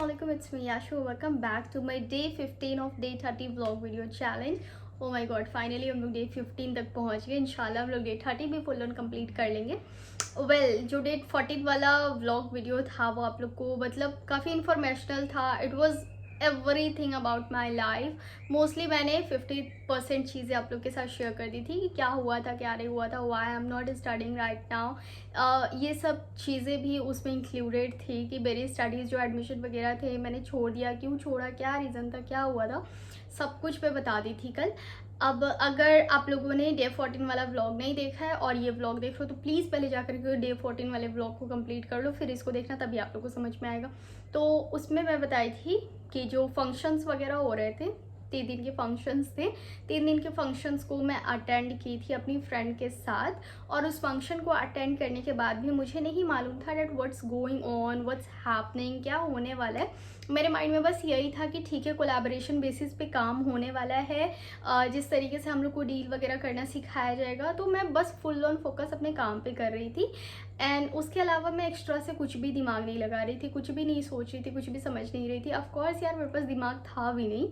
Assalamualaikum, it's me Yashu. Welcome back to my day 15 of day 30 vlog video challenge. Oh my god, finally हम लोग day 15 तक पहुंच गए. इंशाल्लाह हम लोग डे 30 भी फुल ऑन कंप्लीट कर लेंगे. जो डे 14 वाला व्लॉग वीडियो था वो आप लोग को मतलब काफ़ी इन्फॉर्मेशनल था. It was everything about my life. Mostly मैंने 50% चीज़ें आप लोग के साथ शेयर कर दी थी कि क्या हुआ था क्या नहीं हुआ था, why I am not studying right now. ये सब चीज़ें भी उसमें इंक्लूडेड थी कि मेरी स्टडीज़ जो एडमिशन वगैरह थे मैंने छोड़ दिया, क्यों छोड़ा, क्या रीज़न था, क्या हुआ था, सब कुछ मैं बता दी थी कल. अब अगर आप लोगों ने डे 14 वाला व्लॉग नहीं देखा है और ये व्लॉग देख लो तो प्लीज़ पहले जाकर के डे 14 वाले व्लॉग को कंप्लीट कर लो, फिर इसको देखना, तभी आप लोगों को समझ में आएगा. तो उसमें मैं बताई थी कि जो फंक्शंस वगैरह हो रहे थे, 3 दिन के फंक्शंस थे. 3 दिन के फंक्शंस को मैं अटेंड की थी अपनी फ्रेंड के साथ. और उस फंक्शन को अटेंड करने के बाद भी मुझे नहीं मालूम था that what's going on, what's happening, क्या होने वाला है. मेरे माइंड में बस यही था कि ठीक है, कोलैबोरेशन बेसिस पे काम होने वाला है. जिस तरीके से हम लोग को डील वगैरह करना सिखाया जाएगा, तो मैं बस फुल ऑन फोकस अपने काम पे कर रही थी. एंड उसके अलावा मैं एक्स्ट्रा से कुछ भी दिमाग नहीं लगा रही थी, कुछ भी नहीं सोच रही थी, कुछ भी समझ नहीं रही थी. ऑफकोर्स यार मेरे पास दिमाग था भी नहीं.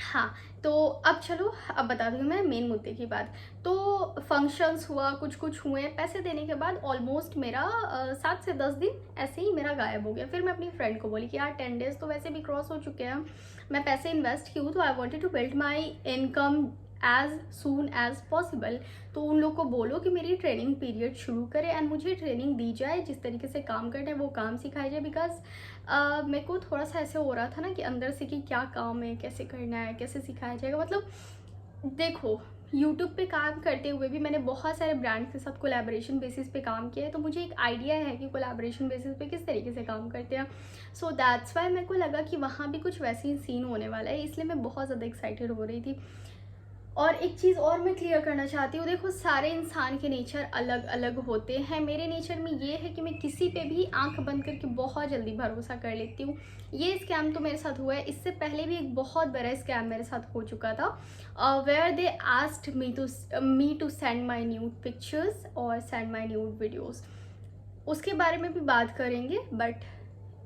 हाँ, तो अब चलो अब बता दूँगी मैं मेन मुद्दे की बात. तो फंक्शंस हुआ, कुछ कुछ हुए, पैसे देने के बाद ऑलमोस्ट मेरा 7 से 10 दिन ऐसे ही मेरा गायब हो गया. फिर मैं अपनी फ्रेंड को बोली कि यार 10 डेज़ तो वैसे भी क्रॉस हो चुके हैं, मैं पैसे इन्वेस्ट की हूँ, तो I wanted to build my income as soon as possible. तो उन लोग को बोलो कि मेरी ट्रेनिंग पीरियड शुरू करें एंड मुझे ट्रेनिंग दी जाए, जिस तरीके से काम करना है वो काम सिखाया जाए. बिकॉज मेरे को थोड़ा सा ऐसे हो रहा था ना कि अंदर से कि क्या काम है, कैसे करना है, कैसे सिखाया जाएगा. मतलब देखो, यूट्यूब पे काम करते हुए भी मैंने बहुत सारे ब्रांड्स के साथ कोलैबोरेशन बेसिस पे काम किया है, तो मुझे एक आइडिया है कि कोलैबोरेशन बेसिस पे किस तरीके से काम करते हैं. सो दैट्स वाई मेरे को लगा कि वहाँ भी कुछ वैसे ही सीन होने वाला है, इसलिए मैं बहुत ज़्यादा एक्साइटेड हो रही थी. और एक चीज़ और मैं क्लियर करना चाहती हूँ, देखो सारे इंसान के नेचर अलग अलग होते हैं. मेरे नेचर में ये है कि मैं किसी पे भी आंख बंद करके बहुत जल्दी भरोसा कर लेती हूँ. ये स्कैम तो मेरे साथ हुआ है, इससे पहले भी एक बहुत बड़ा स्कैम मेरे साथ हो चुका था, where they asked me to send my nude pictures और सेंड माई न्यूड वीडियोज़. उसके बारे में भी बात करेंगे, बट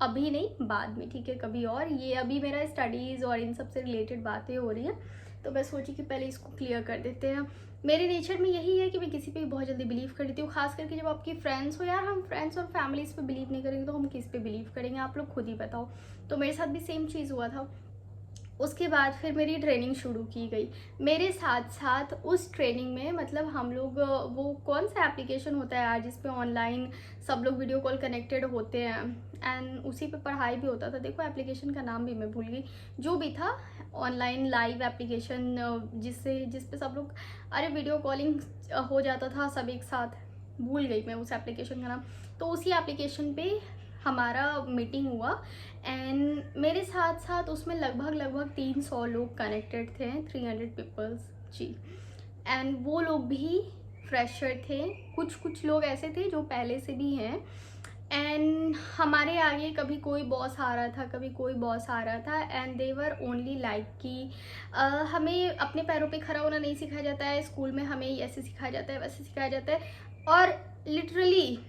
अभी नहीं, बाद में, ठीक है, कभी और. ये अभी मेरा स्टडीज़ और इन सब से रिलेटेड बातें हो रही हैं, तो मैं सोची कि पहले इसको क्लियर कर देते हैं. मेरे नेचर में यही है कि मैं किसी पे भी बहुत जल्दी बिलीव कर लेती हूँ, खास करके जब आपकी फ्रेंड्स हो. यार हम फ्रेंड्स और फैमिलीज़ पे बिलीव नहीं करेंगे तो हम किस पे बिलीव करेंगे, आप लोग खुद ही बताओ. तो मेरे साथ भी सेम चीज़ हुआ था. उसके बाद फिर मेरी ट्रेनिंग शुरू की गई. मेरे साथ साथ उस ट्रेनिंग में मतलब हम लोग वो कौन सा एप्लीकेशन होता है यार जिस पे ऑनलाइन सब लोग वीडियो कॉल कनेक्टेड होते हैं एंड उसी पे पढ़ाई भी होता था. देखो एप्लीकेशन का नाम भी मैं भूल गई, जो भी था ऑनलाइन लाइव एप्लीकेशन जिस पे सब लोग अरे वीडियो कॉलिंग हो जाता था सब एक साथ. भूल गई मैं उस एप्लीकेशन का नाम. तो उसी एप्लीकेशन पे हमारा मीटिंग हुआ एंड मेरे साथ साथ उसमें लगभग 300 लोग कनेक्टेड थे, 300 पीपल्स जी. एंड वो लोग भी फ्रेशर थे, कुछ लोग ऐसे थे जो पहले से भी हैं. एंड हमारे आगे कभी कोई बॉस आ रहा था, कभी कोई बॉस आ रहा था, and they were only like कि हमें अपने पैरों पे खड़ा होना नहीं सिखाया जाता है स्कूल में, हमें ऐसे सिखाया जाता है, वैसे सिखाया जाता है. और लिटरली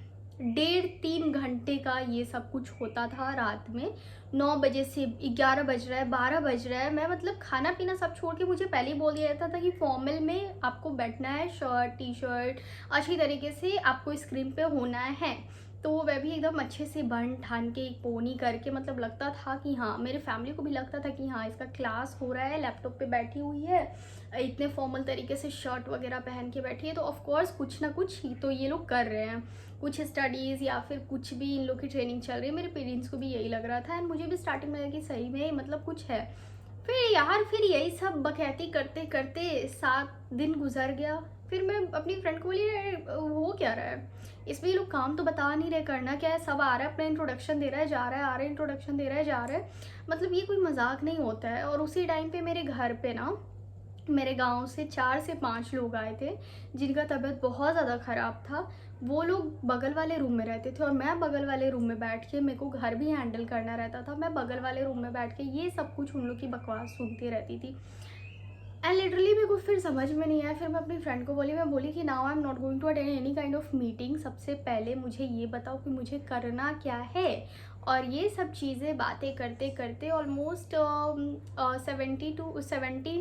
1.5-3 घंटे का ये सब कुछ होता था रात में. 9 बजे से 11 बज रहा है, 12 बज रहा है, मैं मतलब खाना पीना सब छोड़ के मुझे पहले ही बोल दिया जाता था कि फॉर्मल में आपको बैठना है, शर्ट टी शर्ट अच्छी तरीके से आपको स्क्रीन पे होना है. तो वह भी एकदम अच्छे से बन ठान के एक पोनी करके, मतलब लगता था कि हाँ, मेरे फैमिली को भी लगता था कि हाँ इसका क्लास हो रहा है, लैपटॉप पे बैठी हुई है, इतने फॉर्मल तरीके से शर्ट वगैरह पहन के बैठी है, तो ऑफकोर्स कुछ ना कुछ ही तो ये लोग कर रहे हैं, कुछ स्टडीज़ या फिर कुछ भी इन लोग की ट्रेनिंग चल रही है. मेरे पेरेंट्स को भी यही लग रहा था एंड मुझे भी स्टार्टिंग में लगा कि सही में मतलब कुछ है. फिर यही सब बकैती करते करते 7 दिन गुजर गया. फिर मैं अपनी फ्रेंड को बोली हो क्या रहा है इसमें, ये लोग काम तो बता नहीं रहे, करना क्या है, सब आ रहा है अपना इंट्रोडक्शन दे रहा है, जा रहा है, आ रहा है, इंट्रोडक्शन दे रहा है, जा रहा है. मतलब ये कोई मजाक नहीं होता है. और उसी टाइम पे मेरे घर पे ना मेरे गांव से 4 से 5 लोग आए थे जिनका तबीयत बहुत ज़्यादा ख़राब था. वो लोग बगल वाले रूम में रहते थे और मैं बगल वाले रूम में बैठ के, मेरे को घर भी हैंडल करना रहता था, मैं बगल वाले रूम में बैठ के ये सब कुछ उन लोग की बकवास सुनती रहती थी. एंड लिटरली मेरे को फिर समझ में नहीं आया. फिर मैं अपनी फ्रेंड को बोली, मैं बोली कि now I am not going to attend any kind of meeting. सबसे पहले मुझे ये बताओ कि मुझे करना क्या है और ये सब चीज़ें बातें करते करते ऑलमोस्ट 17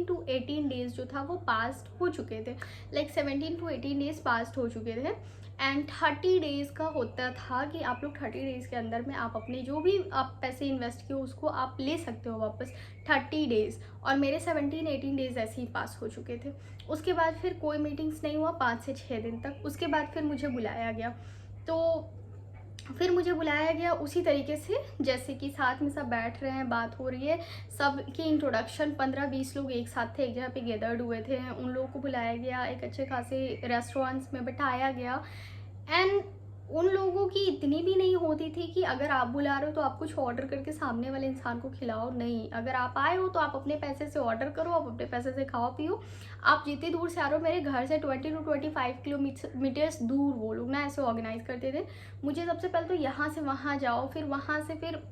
to 18 डेज़ जो था वो पास्ट हो चुके थे। लाइक 17 to 18 डेज़ पास्ट हो चुके थे। एंड 30 डेज़ का होता था कि आप लोग 30 डेज़ के अंदर में आप अपने जो भी आप पैसे इन्वेस्ट किए उसको आप ले सकते हो वापस 30 डेज़। और मेरे 17-18 डेज़ ऐसे ही पास हो चुके थे। उसके बाद फिर कोई मीटिंग्स नहीं हुआ 5 से 6 दिन तक। उसके बाद फिर मुझे बुलाया गया। तो फिर मुझे बुलाया गया उसी तरीके से जैसे कि साथ में सब बैठ रहे हैं, बात हो रही है, सब की इंट्रोडक्शन 15-20 लोग एक साथ थे, एक जगह पे गैदर्ड हुए थे। उन लोगों को बुलाया गया, एक अच्छे खासे रेस्टोरेंट्स में बिठाया गया। एंड उन लोगों की इतनी भी नहीं होती थी कि अगर आप बुला रहे हो तो आप कुछ ऑर्डर करके सामने वाले इंसान को खिलाओ। नहीं, अगर आप आए हो तो आप अपने पैसे से ऑर्डर करो, आप अपने पैसे से खाओ पियो। आप जितनी दूर से आ रहे हो, मेरे घर से 20 to 25 किलोमीटर्स दूर वो लोग ना ऐसे ऑर्गेनाइज करते थे। मुझे सबसे पहले तो यहाँ से वहाँ जाओ, फिर वहाँ से फिर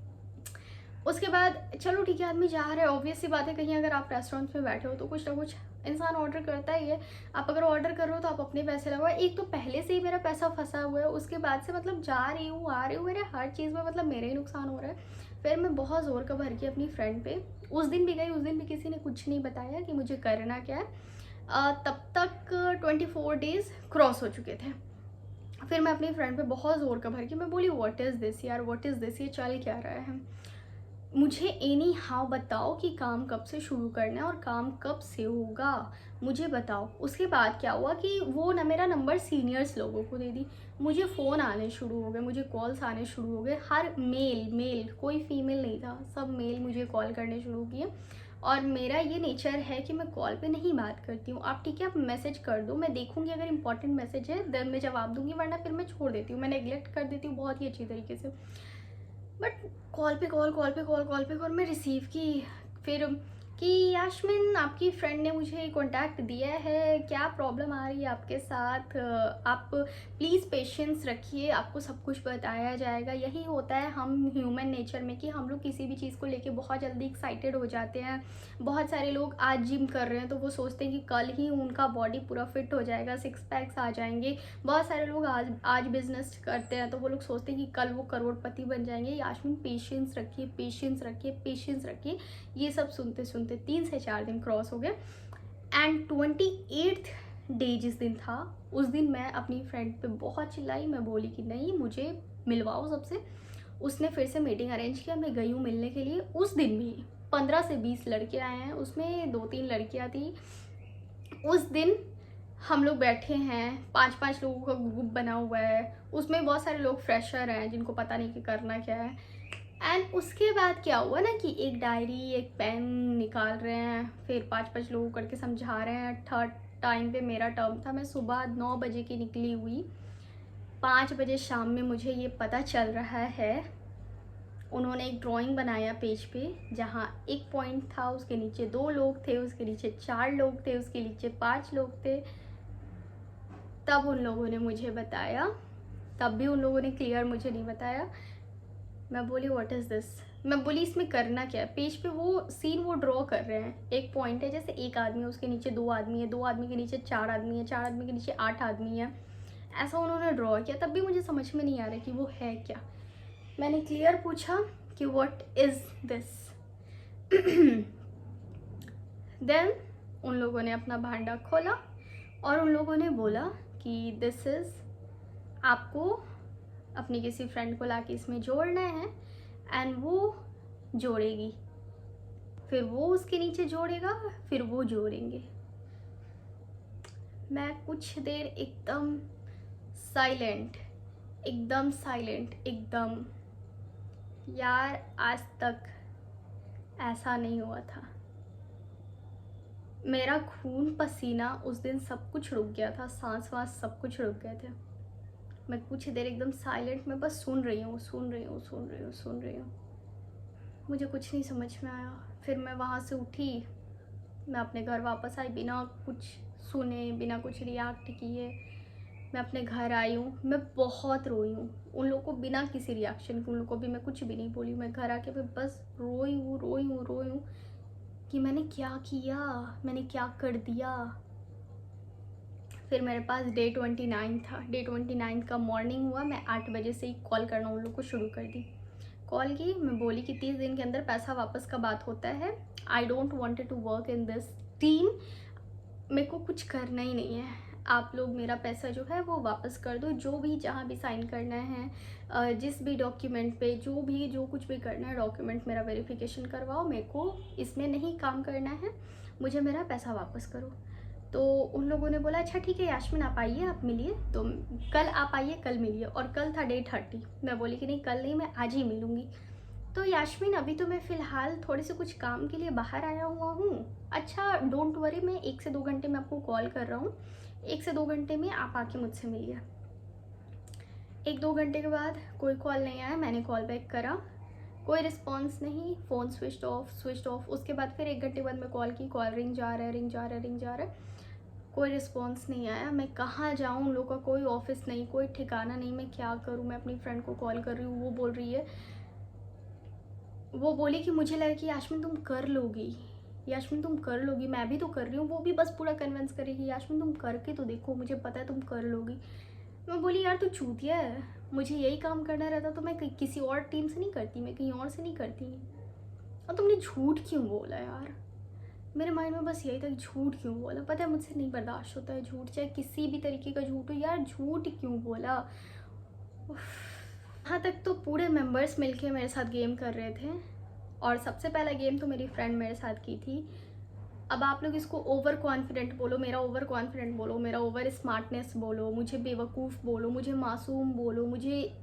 उसके बाद चलो ठीक है आदमी जा रहा है, ऑब्वियस सी बात है, कहीं अगर आप रेस्टोरेंट्स में बैठे हो तो कुछ ना कुछ इंसान ऑर्डर करता ही है। आप अगर ऑर्डर कर रहे हो तो आप अपने पैसे लगाओ। एक तो पहले से ही मेरा पैसा फंसा हुआ है, उसके बाद से मतलब जा रही हूँ आ रही हूँ, मेरे हर चीज़ में मतलब मेरे ही नुकसान हो रहा है। फिर मैं बहुत ज़ोर का भर के अपनी फ्रेंड पे उस दिन भी गई। उस दिन भी किसी ने कुछ नहीं बताया कि मुझे करना क्या है। तब तक 24 डेज़ क्रॉस हो चुके थे। फिर मैं अपनी फ्रेंड पे बहुत ज़ोर का भर के मैं बोली व्हाट इज़ दिस यार, व्हाट इज़ दिस, ये चल क्या रहा है। मुझे एनी हाउ बताओ कि काम कब से शुरू करना है और काम कब से होगा, मुझे बताओ। उसके बाद क्या हुआ कि वो ना मेरा नंबर सीनियर्स लोगों को दे दी। मुझे फ़ोन आने शुरू हो गए, मुझे कॉल्स आने शुरू हो गए। हर मेल, कोई फीमेल नहीं था, सब मेल मुझे कॉल करने शुरू किए। और मेरा ये नेचर है कि मैं कॉल पे नहीं बात करती हूँ। आप ठीक है, आप मैसेज कर दो, मैं देखूँगी, अगर इंपॉर्टेंट मैसेज है देन मैं जवाब दूँगी, वरना फिर मैं छोड़ देती हूँ, मैं नेगलेक्ट कर देती हूँ बहुत ही अच्छी तरीके से। बट कॉल पे कॉल मैं रिसीव की। फिर कि यास्मिन आपकी फ्रेंड ने मुझे कांटेक्ट दिया है, क्या प्रॉब्लम आ रही है आपके साथ, आप प्लीज़ पेशेंस रखिए, आपको सब कुछ बताया जाएगा। यही होता है हम ह्यूमन नेचर में कि हम लोग किसी भी चीज़ को लेके बहुत जल्दी एक्साइटेड हो जाते हैं। बहुत सारे लोग आज जिम कर रहे हैं तो वो सोचते हैं कि कल ही उनका बॉडी पूरा फिट हो जाएगा, 6 पैक्स आ जाएंगे। बहुत सारे लोग आज बिजनेस करते हैं तो वो लोग सोचते हैं कि कल वो करोड़पति बन जाएंगे। यास्मिन पेशेंस रखिए, पेशेंस रखिए, पेशेंस रखिए। ये सब सुनते सुनते 3 से 4 दिन क्रॉस हो गए। एंड 28th डे जिस दिन था, उस दिन मैं अपनी फ्रेंड पे बहुत चिल्लाई। मैं बोली कि नहीं, मुझे मिलवाओ सबसे। उसने फिर से मीटिंग अरेंज किया, मैं गई हूँ मिलने के लिए। उस दिन भी 15 से 20 लड़के आए हैं, उसमें 2-3 लड़कियाँ थी। उस दिन हम लोग बैठे हैं, 5-5 लोगों का ग्रुप बना हुआ है। उसमें बहुत सारे लोग फ्रेशर हैं जिनको पता नहीं कि करना क्या है। एंड उसके बाद क्या हुआ ना कि एक डायरी, एक पेन निकाल रहे हैं, फिर 5-5 लोगों करके समझा रहे हैं। थर्ड टाइम पे मेरा टर्म था, मैं सुबह 9 बजे की निकली हुई, 5 बजे शाम में मुझे ये पता चल रहा है। उन्होंने एक ड्राइंग बनाया पेज पे, जहाँ एक पॉइंट था, उसके नीचे 2 लोग थे, उसके नीचे 4 लोग थे, उसके नीचे 5 लोग थे। तब उन लोगों ने मुझे बताया, तब भी उन लोगों ने क्लियर मुझे नहीं बताया। मैं बोली व्हाट इज़ दिस, मैं बोली इसमें करना क्या है। पेज पे वो सीन वो ड्रॉ कर रहे हैं, एक पॉइंट है, जैसे एक आदमी है, उसके नीचे 2 आदमी है, 2 आदमी के नीचे 4 आदमी है, 4 आदमी के नीचे 8 आदमी है। ऐसा उन्होंने ड्रॉ किया। तब भी मुझे समझ में नहीं आ रहा कि वो है क्या। मैंने क्लियर पूछा कि व्हाट इज़ दिस। देन उन लोगों ने अपना भांडा खोला और उन लोगों ने बोला कि दिस इज़, आपको अपनी किसी फ्रेंड को लाके इसमें जोड़ना है एंड वो जोड़ेगी, फिर वो उसके नीचे जोड़ेगा, फिर वो जोड़ेंगे। मैं कुछ देर एकदम साइलेंट, एकदम साइलेंट, एकदम। यार आज तक ऐसा नहीं हुआ था। मेरा खून पसीना उस दिन सब कुछ रुक गया था, सांस वास सब कुछ रुक गए थे। मैं कुछ देर एकदम साइलेंट में बस सुन रही हूँ, सुन रही हूँ, सुन रही हूँ, सुन रही हूँ। मुझे कुछ नहीं समझ में आया। फिर मैं वहाँ से उठी, मैं अपने घर वापस आई बिना कुछ सुने, बिना कुछ रिएक्ट किए। मैं अपने घर आई हूँ, मैं बहुत रोई हूँ उन लोगों को बिना किसी रिएक्शन के। उन लोगों को भी मैं कुछ भी नहीं बोली। मैं घर आके मैं बस रोई हूँ, रोई हूँ, रोई हूँ कि मैंने क्या किया, मैंने क्या कर दिया। फिर मेरे पास डे 29 था। डे 29 का मॉर्निंग हुआ, मैं 8 बजे से ही कॉल करना उन लोग को शुरू कर दी। कॉल की, मैं बोली कि 30 दिन के अंदर पैसा वापस का बात होता है। I don't wanted to work in this team, मेरे को कुछ करना ही नहीं है, आप लोग मेरा पैसा जो है वो वापस कर दो। जो भी जहाँ भी साइन करना है, जिस भी डॉक्यूमेंट पे जो कुछ भी करना है डॉक्यूमेंट, मेरा वेरिफिकेशन करवाओ, मेरे को इसमें नहीं काम करना है, मुझे मेरा पैसा वापस करो। तो उन लोगों ने बोला अच्छा ठीक है यास्मीन आप आइए, आप मिलिए, तो कल आप आइए, कल मिलिए। और कल था डे 30। मैं बोली कि नहीं कल नहीं, मैं आज ही मिलूँगी। तो यास्मीन अभी तो मैं फ़िलहाल थोड़े से कुछ काम के लिए बाहर आया हुआ हूँ। अच्छा डोंट वरी, मैं 1 से 2 घंटे में आपको कॉल कर रहा हूँ, 1 से 2 घंटे में आप आके मुझसे मिलिए। 1-2 घंटे के बाद कोई कॉल नहीं आया, मैंने कॉल बैक करा, कोई रिस्पॉन्स नहीं, फ़ोन स्विच ऑफ। उसके बाद फिर 1 घंटे बाद मैं कॉल की, कॉल रिंग जा रहा है, कोई रिस्पॉन्स नहीं आया। मैं कहाँ जाऊँ, उन लोगों का कोई ऑफिस नहीं, कोई ठिकाना नहीं, मैं क्या करूँ। मैं अपनी फ्रेंड को कॉल कर रही हूँ, वो बोली कि मुझे लगा कि यास्मीन तुम कर लोगी, मैं भी तो कर रही हूँ। वो भी बस पूरा कन्विंस करेगी, यास्मीन तुम करके तो देखो, मुझे पता है तुम कर लोगी। मैं बोली यार तू चूतिया है, मुझे यही काम करना रहता तो मैं किसी और टीम से नहीं करती, मैं कहीं और से नहीं करती। और तुमने झूठ क्यों बोला यार, मेरे माइंड में बस यही था, झूठ क्यों बोला। पता है मुझसे नहीं बर्दाश्त होता है झूठ, चाहे किसी भी तरीके का झूठ हो यार, झूठ क्यों बोला। यहाँ तक तो पूरे मेंबर्स मिलके मेरे साथ गेम कर रहे थे, और सबसे पहला गेम तो मेरी फ्रेंड मेरे साथ की थी। अब आप लोग इसको ओवर कॉन्फिडेंट बोलो, मेरा ओवर कॉन्फिडेंट बोलो, मेरा ओवर स्मार्टनेस बोलो, मुझे बेवकूफ़ बोलो, मुझे मासूम बोलो, मुझे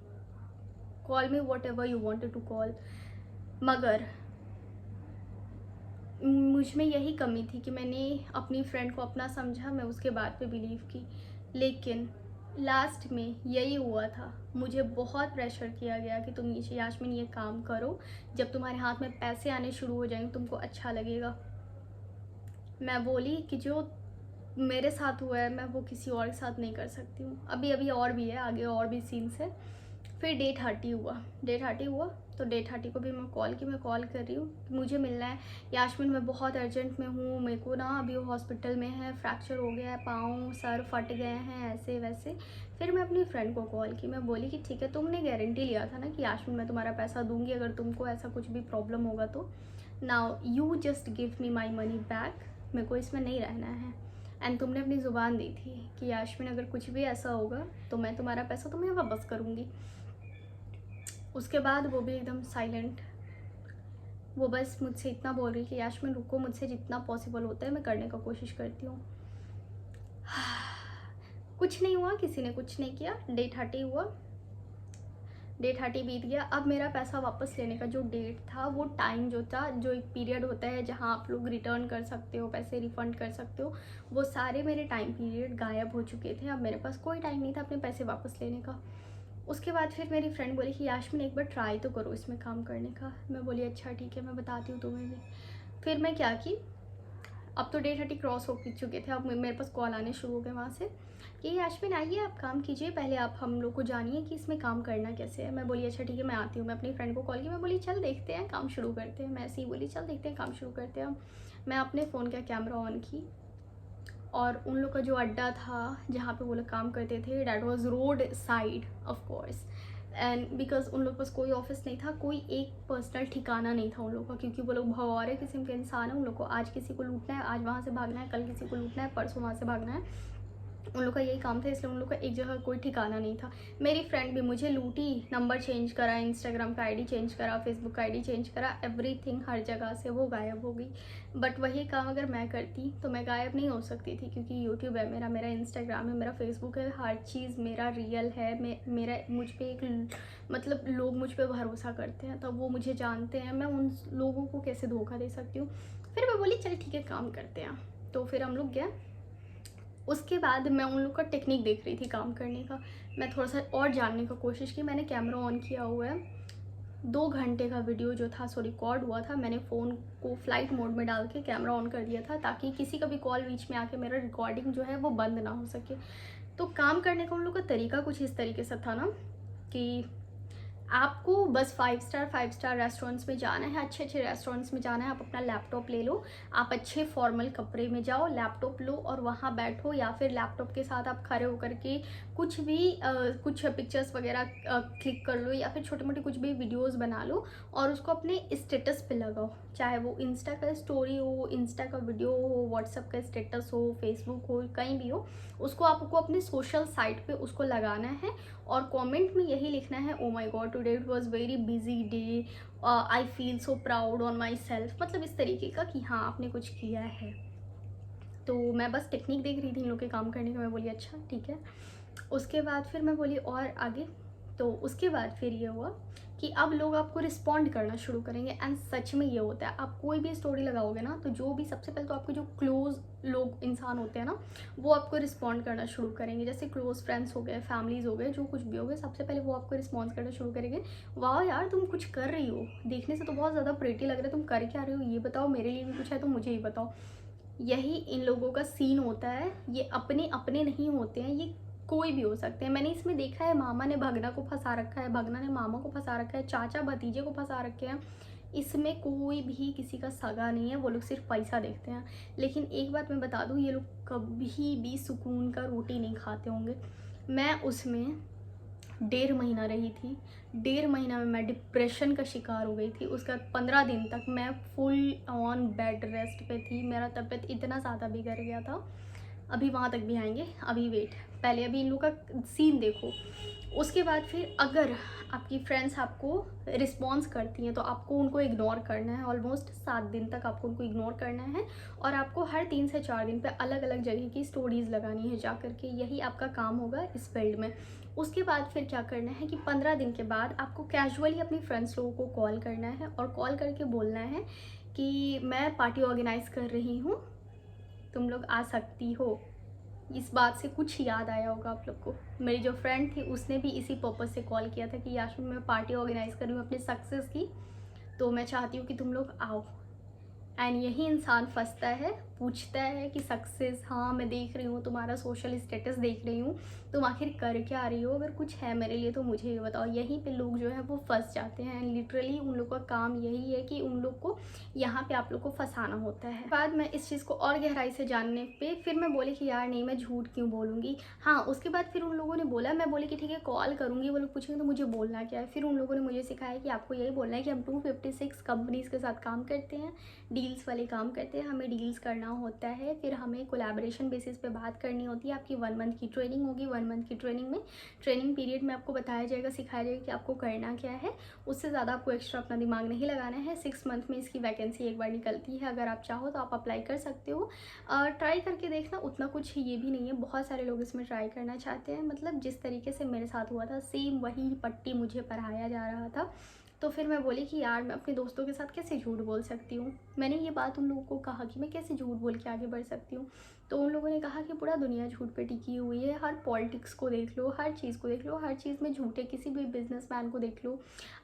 call me whatever you wanted to call, मगर मुझ में यही कमी थी कि मैंने अपनी फ्रेंड को अपना समझा, मैं उसके बात पे बिलीव की। लेकिन लास्ट में यही हुआ था, मुझे बहुत प्रेशर किया गया कि तुम यास्मीन ये काम करो, जब तुम्हारे हाथ में पैसे आने शुरू हो जाएंगे तुमको अच्छा लगेगा। मैं बोली कि जो मेरे साथ हुआ है मैं वो किसी और के साथ नहीं कर सकती हूँ। अभी और भी है, आगे और भी सीन्स है। फिर डे 30 हुआ, तो डे 30 को भी मैं कॉल कर रही हूँ, मुझे मिलना है यास्मीन, मैं बहुत अर्जेंट में हूँ, मेरे को ना अभी हॉस्पिटल में है, फ्रैक्चर हो गया है, पाँव सर फट गए हैं, ऐसे वैसे। फिर मैं अपनी फ्रेंड को कॉल की, मैं बोली कि ठीक है तुमने गारंटी लिया था ना कि यास्मीन मैं तुम्हारा पैसा दूंगी अगर तुमको ऐसा कुछ भी प्रॉब्लम होगा तो, now you just give me my money back, मेरे को इसमें नहीं रहना है। एंड तुमने अपनी ज़ुबान दी थी कि यास्मीन अगर कुछ भी ऐसा होगा तो मैं तुम्हारा पैसा तुम्हें वापस करूँगी। उसके बाद वो भी एकदम साइलेंट, वो बस मुझसे इतना बोल रही कि यास्मीन रुको, मुझसे जितना पॉसिबल होता है मैं करने का कोशिश करती हूँ। कुछ नहीं हुआ, किसी ने कुछ नहीं किया। डे 30 हुआ, डे 30 बीत गया। अब मेरा पैसा वापस लेने का जो डेट था, वो टाइम जो था, जो एक पीरियड होता है जहाँ आप लोग रिटर्न कर सकते हो, पैसे रिफ़ंड कर सकते हो, वो सारे मेरे टाइम पीरियड गायब हो चुके थे। अब मेरे पास कोई टाइम नहीं था अपने पैसे वापस लेने का। उसके बाद फिर मेरी फ्रेंड बोली कि यास्मीन एक बार ट्राई तो करो इसमें काम करने का। मैं बोली अच्छा ठीक है, मैं बताती हूँ तुम्हें भी। फिर मैं क्या की, अब तो डे 30 क्रॉस हो चुके थे, अब मेरे पास कॉल आने शुरू हो गए वहाँ से कि यास्मीन आइए आप काम कीजिए, पहले आप हम लोग को जानिए कि इसमें काम करना कैसे है। मैं बोली अच्छा ठीक है मैं आती हूँ। मैं अपनी फ्रेंड को कॉल की, मैं बोली चल देखते हैं काम शुरू करते हैं, मैं ऐसे ही बोली चल देखते हैं काम शुरू करते हैं। मैं अपने फ़ोन का कैमरा ऑन की, और उन लोग का जो अड्डा था जहाँ पे वो लोग काम करते थे, that was road side of course, and because उन लोग के पास कोई ऑफिस नहीं था, कोई एक पर्सनल ठिकाना नहीं था उन लोगों का, क्योंकि वो लोग भगौरे किस्म के इंसान है। उन लोग को आज किसी को लूटना है, आज वहाँ से भागना है, कल किसी को लूटना है, परसों वहाँ से भागना है, उन लोग का यही काम था। इसलिए उन लोग का एक जगह कोई ठिकाना नहीं था। मेरी फ्रेंड भी मुझे लूटी, नंबर चेंज करा, इंस्टाग्राम का आईडी चेंज करा, फेसबुक का आईडी चेंज करा, एवरीथिंग, हर जगह से वो गायब हो गई। बट वही काम अगर मैं करती तो मैं गायब नहीं हो सकती थी, क्योंकि यूट्यूब है मेरा इंस्टाग्राम है, मेरा फेसबुक है, हर चीज़ मेरा रियल है। मेरा मुझ पर एक मतलब लोग मुझ पर भरोसा करते हैं, तब वो मुझे जानते हैं, मैं उन लोगों को कैसे धोखा दे सकती हूँ। फिर मैं बोली चल ठीक है काम करते हैं, तो फिर हम लोग गए। उसके बाद मैं उन लोग का टेक्निक देख रही थी काम करने का, मैं थोड़ा सा और जानने का कोशिश की। मैंने कैमरा ऑन किया हुआ है, 2 घंटे का वीडियो जो था सो रिकॉर्ड हुआ था। मैंने फ़ोन को फ्लाइट मोड में डाल के कैमरा ऑन कर दिया था, ताकि किसी का भी कॉल बीच में आके मेरा रिकॉर्डिंग जो है वो बंद ना हो सके। तो काम करने का उन लोग का तरीका कुछ इस तरीके से था ना कि आपको बस 5 स्टार रेस्टोरेंट्स में जाना है, अच्छे अच्छे रेस्टोरेंट्स में जाना है। आप अपना लैपटॉप ले लो, आप अच्छे फॉर्मल कपड़े में जाओ, लैपटॉप लो और वहाँ बैठो, या फिर लैपटॉप के साथ आप खड़े होकर के कुछ भी कुछ पिक्चर्स वगैरह क्लिक कर लो, या फिर छोटे मोटे कुछ भी वीडियोस बना लो और उसको अपने स्टेटस पे लगाओ। चाहे वो इंस्टा का स्टोरी हो, इंस्टा का वीडियो हो, व्हाट्सएप का स्टेटस हो, फेसबुक हो, कहीं भी हो, उसको आपको अपने सोशल साइट पे उसको लगाना है और कमेंट में यही लिखना है, oh my God today it was very busy day, I feel so proud on my self, मतलब इस तरीके का कि हाँ आपने कुछ किया है। तो मैं बस टेक्निक देख रही थी इन लोग के काम करने का, मैं बोली अच्छा ठीक है। उसके बाद फिर मैं बोली और आगे, तो उसके बाद फिर ये हुआ कि अब लोग आपको रिस्पॉन्ड करना शुरू करेंगे। एंड सच में ये होता है, आप कोई भी स्टोरी लगाओगे ना, तो जो भी सबसे पहले तो आपके जो क्लोज लोग इंसान होते हैं ना, वो आपको रिस्पॉन्ड करना शुरू करेंगे। जैसे क्लोज फ्रेंड्स हो गए, फैमिलीज हो गए, जो कुछ भी हो गए, सबसे पहले वो आपको रिस्पॉन्स करना शुरू करेंगे, वाह यार तुम कुछ कर रही हो, देखने से तो बहुत ज़्यादा प्रेटी लग रहा है, तुम कर क्या रही हो, ये बताओ, मेरे लिए भी कुछ है तो मुझे ही बताओ। यही इन लोगों का सीन होता है। ये अपने अपने नहीं होते हैं, ये कोई भी हो सकते हैं। मैंने इसमें देखा है, मामा ने भगना को फंसा रखा है, भगना ने मामा को फंसा रखा है, चाचा भतीजे को फंसा रखे हैं। इसमें कोई भी किसी का सगा नहीं है, वो लोग सिर्फ पैसा देखते हैं। लेकिन एक बात मैं बता दूं, ये लोग कभी भी सुकून का रोटी नहीं खाते होंगे। मैं उसमें 1.5 महीना रही थी, 1.5 महीना में मैं डिप्रेशन का शिकार हो गई थी। उसके बाद 15 दिन तक मैं फुल ऑन बेड रेस्ट पे थी, मेरा तबीयत इतना ज़्यादा बिगड़ गया था। अभी वहाँ तक भी आएंगे, अभी वेट, पहले अभी इन लोग का सीन देखो। उसके बाद फिर अगर आपकी फ्रेंड्स आपको रिस्पॉन्स करती हैं तो आपको उनको इग्नोर करना है। ऑलमोस्ट 7 दिन तक आपको उनको इग्नोर करना है और आपको हर 3 से 4 दिन पे अलग अलग जगह की स्टोरीज़ लगानी है जा करके, यही आपका काम होगा इस फील्ड में। उसके बाद फिर क्या करना है कि 15 दिन के बाद आपको कैजुअली अपनी फ्रेंड्स लोगों को कॉल करना है और कॉल करके बोलना है कि मैं पार्टी ऑर्गेनाइज़ कर रही हूँ, तुम लोग आ सकती हो। इस बात से कुछ याद आया होगा आप लोग को, मेरी जो फ्रेंड थी उसने भी इसी पर्पज़ से कॉल किया था कि याशमीन मैं पार्टी ऑर्गेनाइज़ कर रही हूँ अपनी सक्सेस की, तो मैं चाहती हूँ कि तुम लोग आओ। एंड यही इंसान फंसता है, पूछता है कि सक्सेस, हाँ मैं देख रही हूँ तुम्हारा सोशल स्टेटस देख रही हूँ, तुम आखिर कर क्या रही हो, अगर कुछ है मेरे लिए तो मुझे ये बताओ। यहीं पे लोग जो है वो फंस जाते हैं। एंड लिटरली उन लोग का काम यही है कि उन लोग को यहाँ पे आप लोग को फंसाना होता है। बाद में इस चीज़ को और गहराई से जानने पे फिर मैं बोली कि यार नहीं, मैं झूठ क्यों बोलूँगी। हाँ, उसके बाद फिर उन लोगों ने बोला, मैं बोली कि ठीक है कॉल करूँगी, वो लोग पूछेंगे तो मुझे बोलना क्या है। फिर उन लोगों ने मुझे सिखाया कि आपको यही बोलना है कि हम 256 कंपनीज़ के साथ काम करते हैं, डील्स वाले काम करते हैं, हमें डील्स करना होता है, फिर हमें कोलैबोरेशन बेसिस पे बात करनी होती है। आपकी 1 मंथ की ट्रेनिंग होगी, 1 मंथ की ट्रेनिंग में, ट्रेनिंग पीरियड में आपको बताया जाएगा, सिखाया जाएगा कि आपको करना क्या है। उससे ज़्यादा आपको एक्स्ट्रा अपना दिमाग नहीं लगाना है। 6 मंथ में इसकी वैकेंसी एक बार निकलती है, अगर आप चाहो तो आप अप्लाई कर सकते हो। ट्राई करके देखना, उतना कुछ ये भी नहीं है, बहुत सारे लोग इसमें ट्राई करना चाहते हैं। मतलब जिस तरीके से मेरे साथ हुआ था सेम वही पट्टी मुझे पढ़ाया जा रहा था। तो फिर मैं बोली कि यार मैं अपने दोस्तों के साथ कैसे झूठ बोल सकती हूँ। मैंने ये बात उन लोगों को कहा कि मैं कैसे झूठ बोल के आगे बढ़ सकती हूँ। तो उन लोगों ने कहा कि पूरा दुनिया झूठ पे टिकी हुई है, हर पॉलिटिक्स को देख लो, हर चीज़ को देख लो, हर चीज़ में झूठ है। किसी भी बिजनेसमैन को देख लो,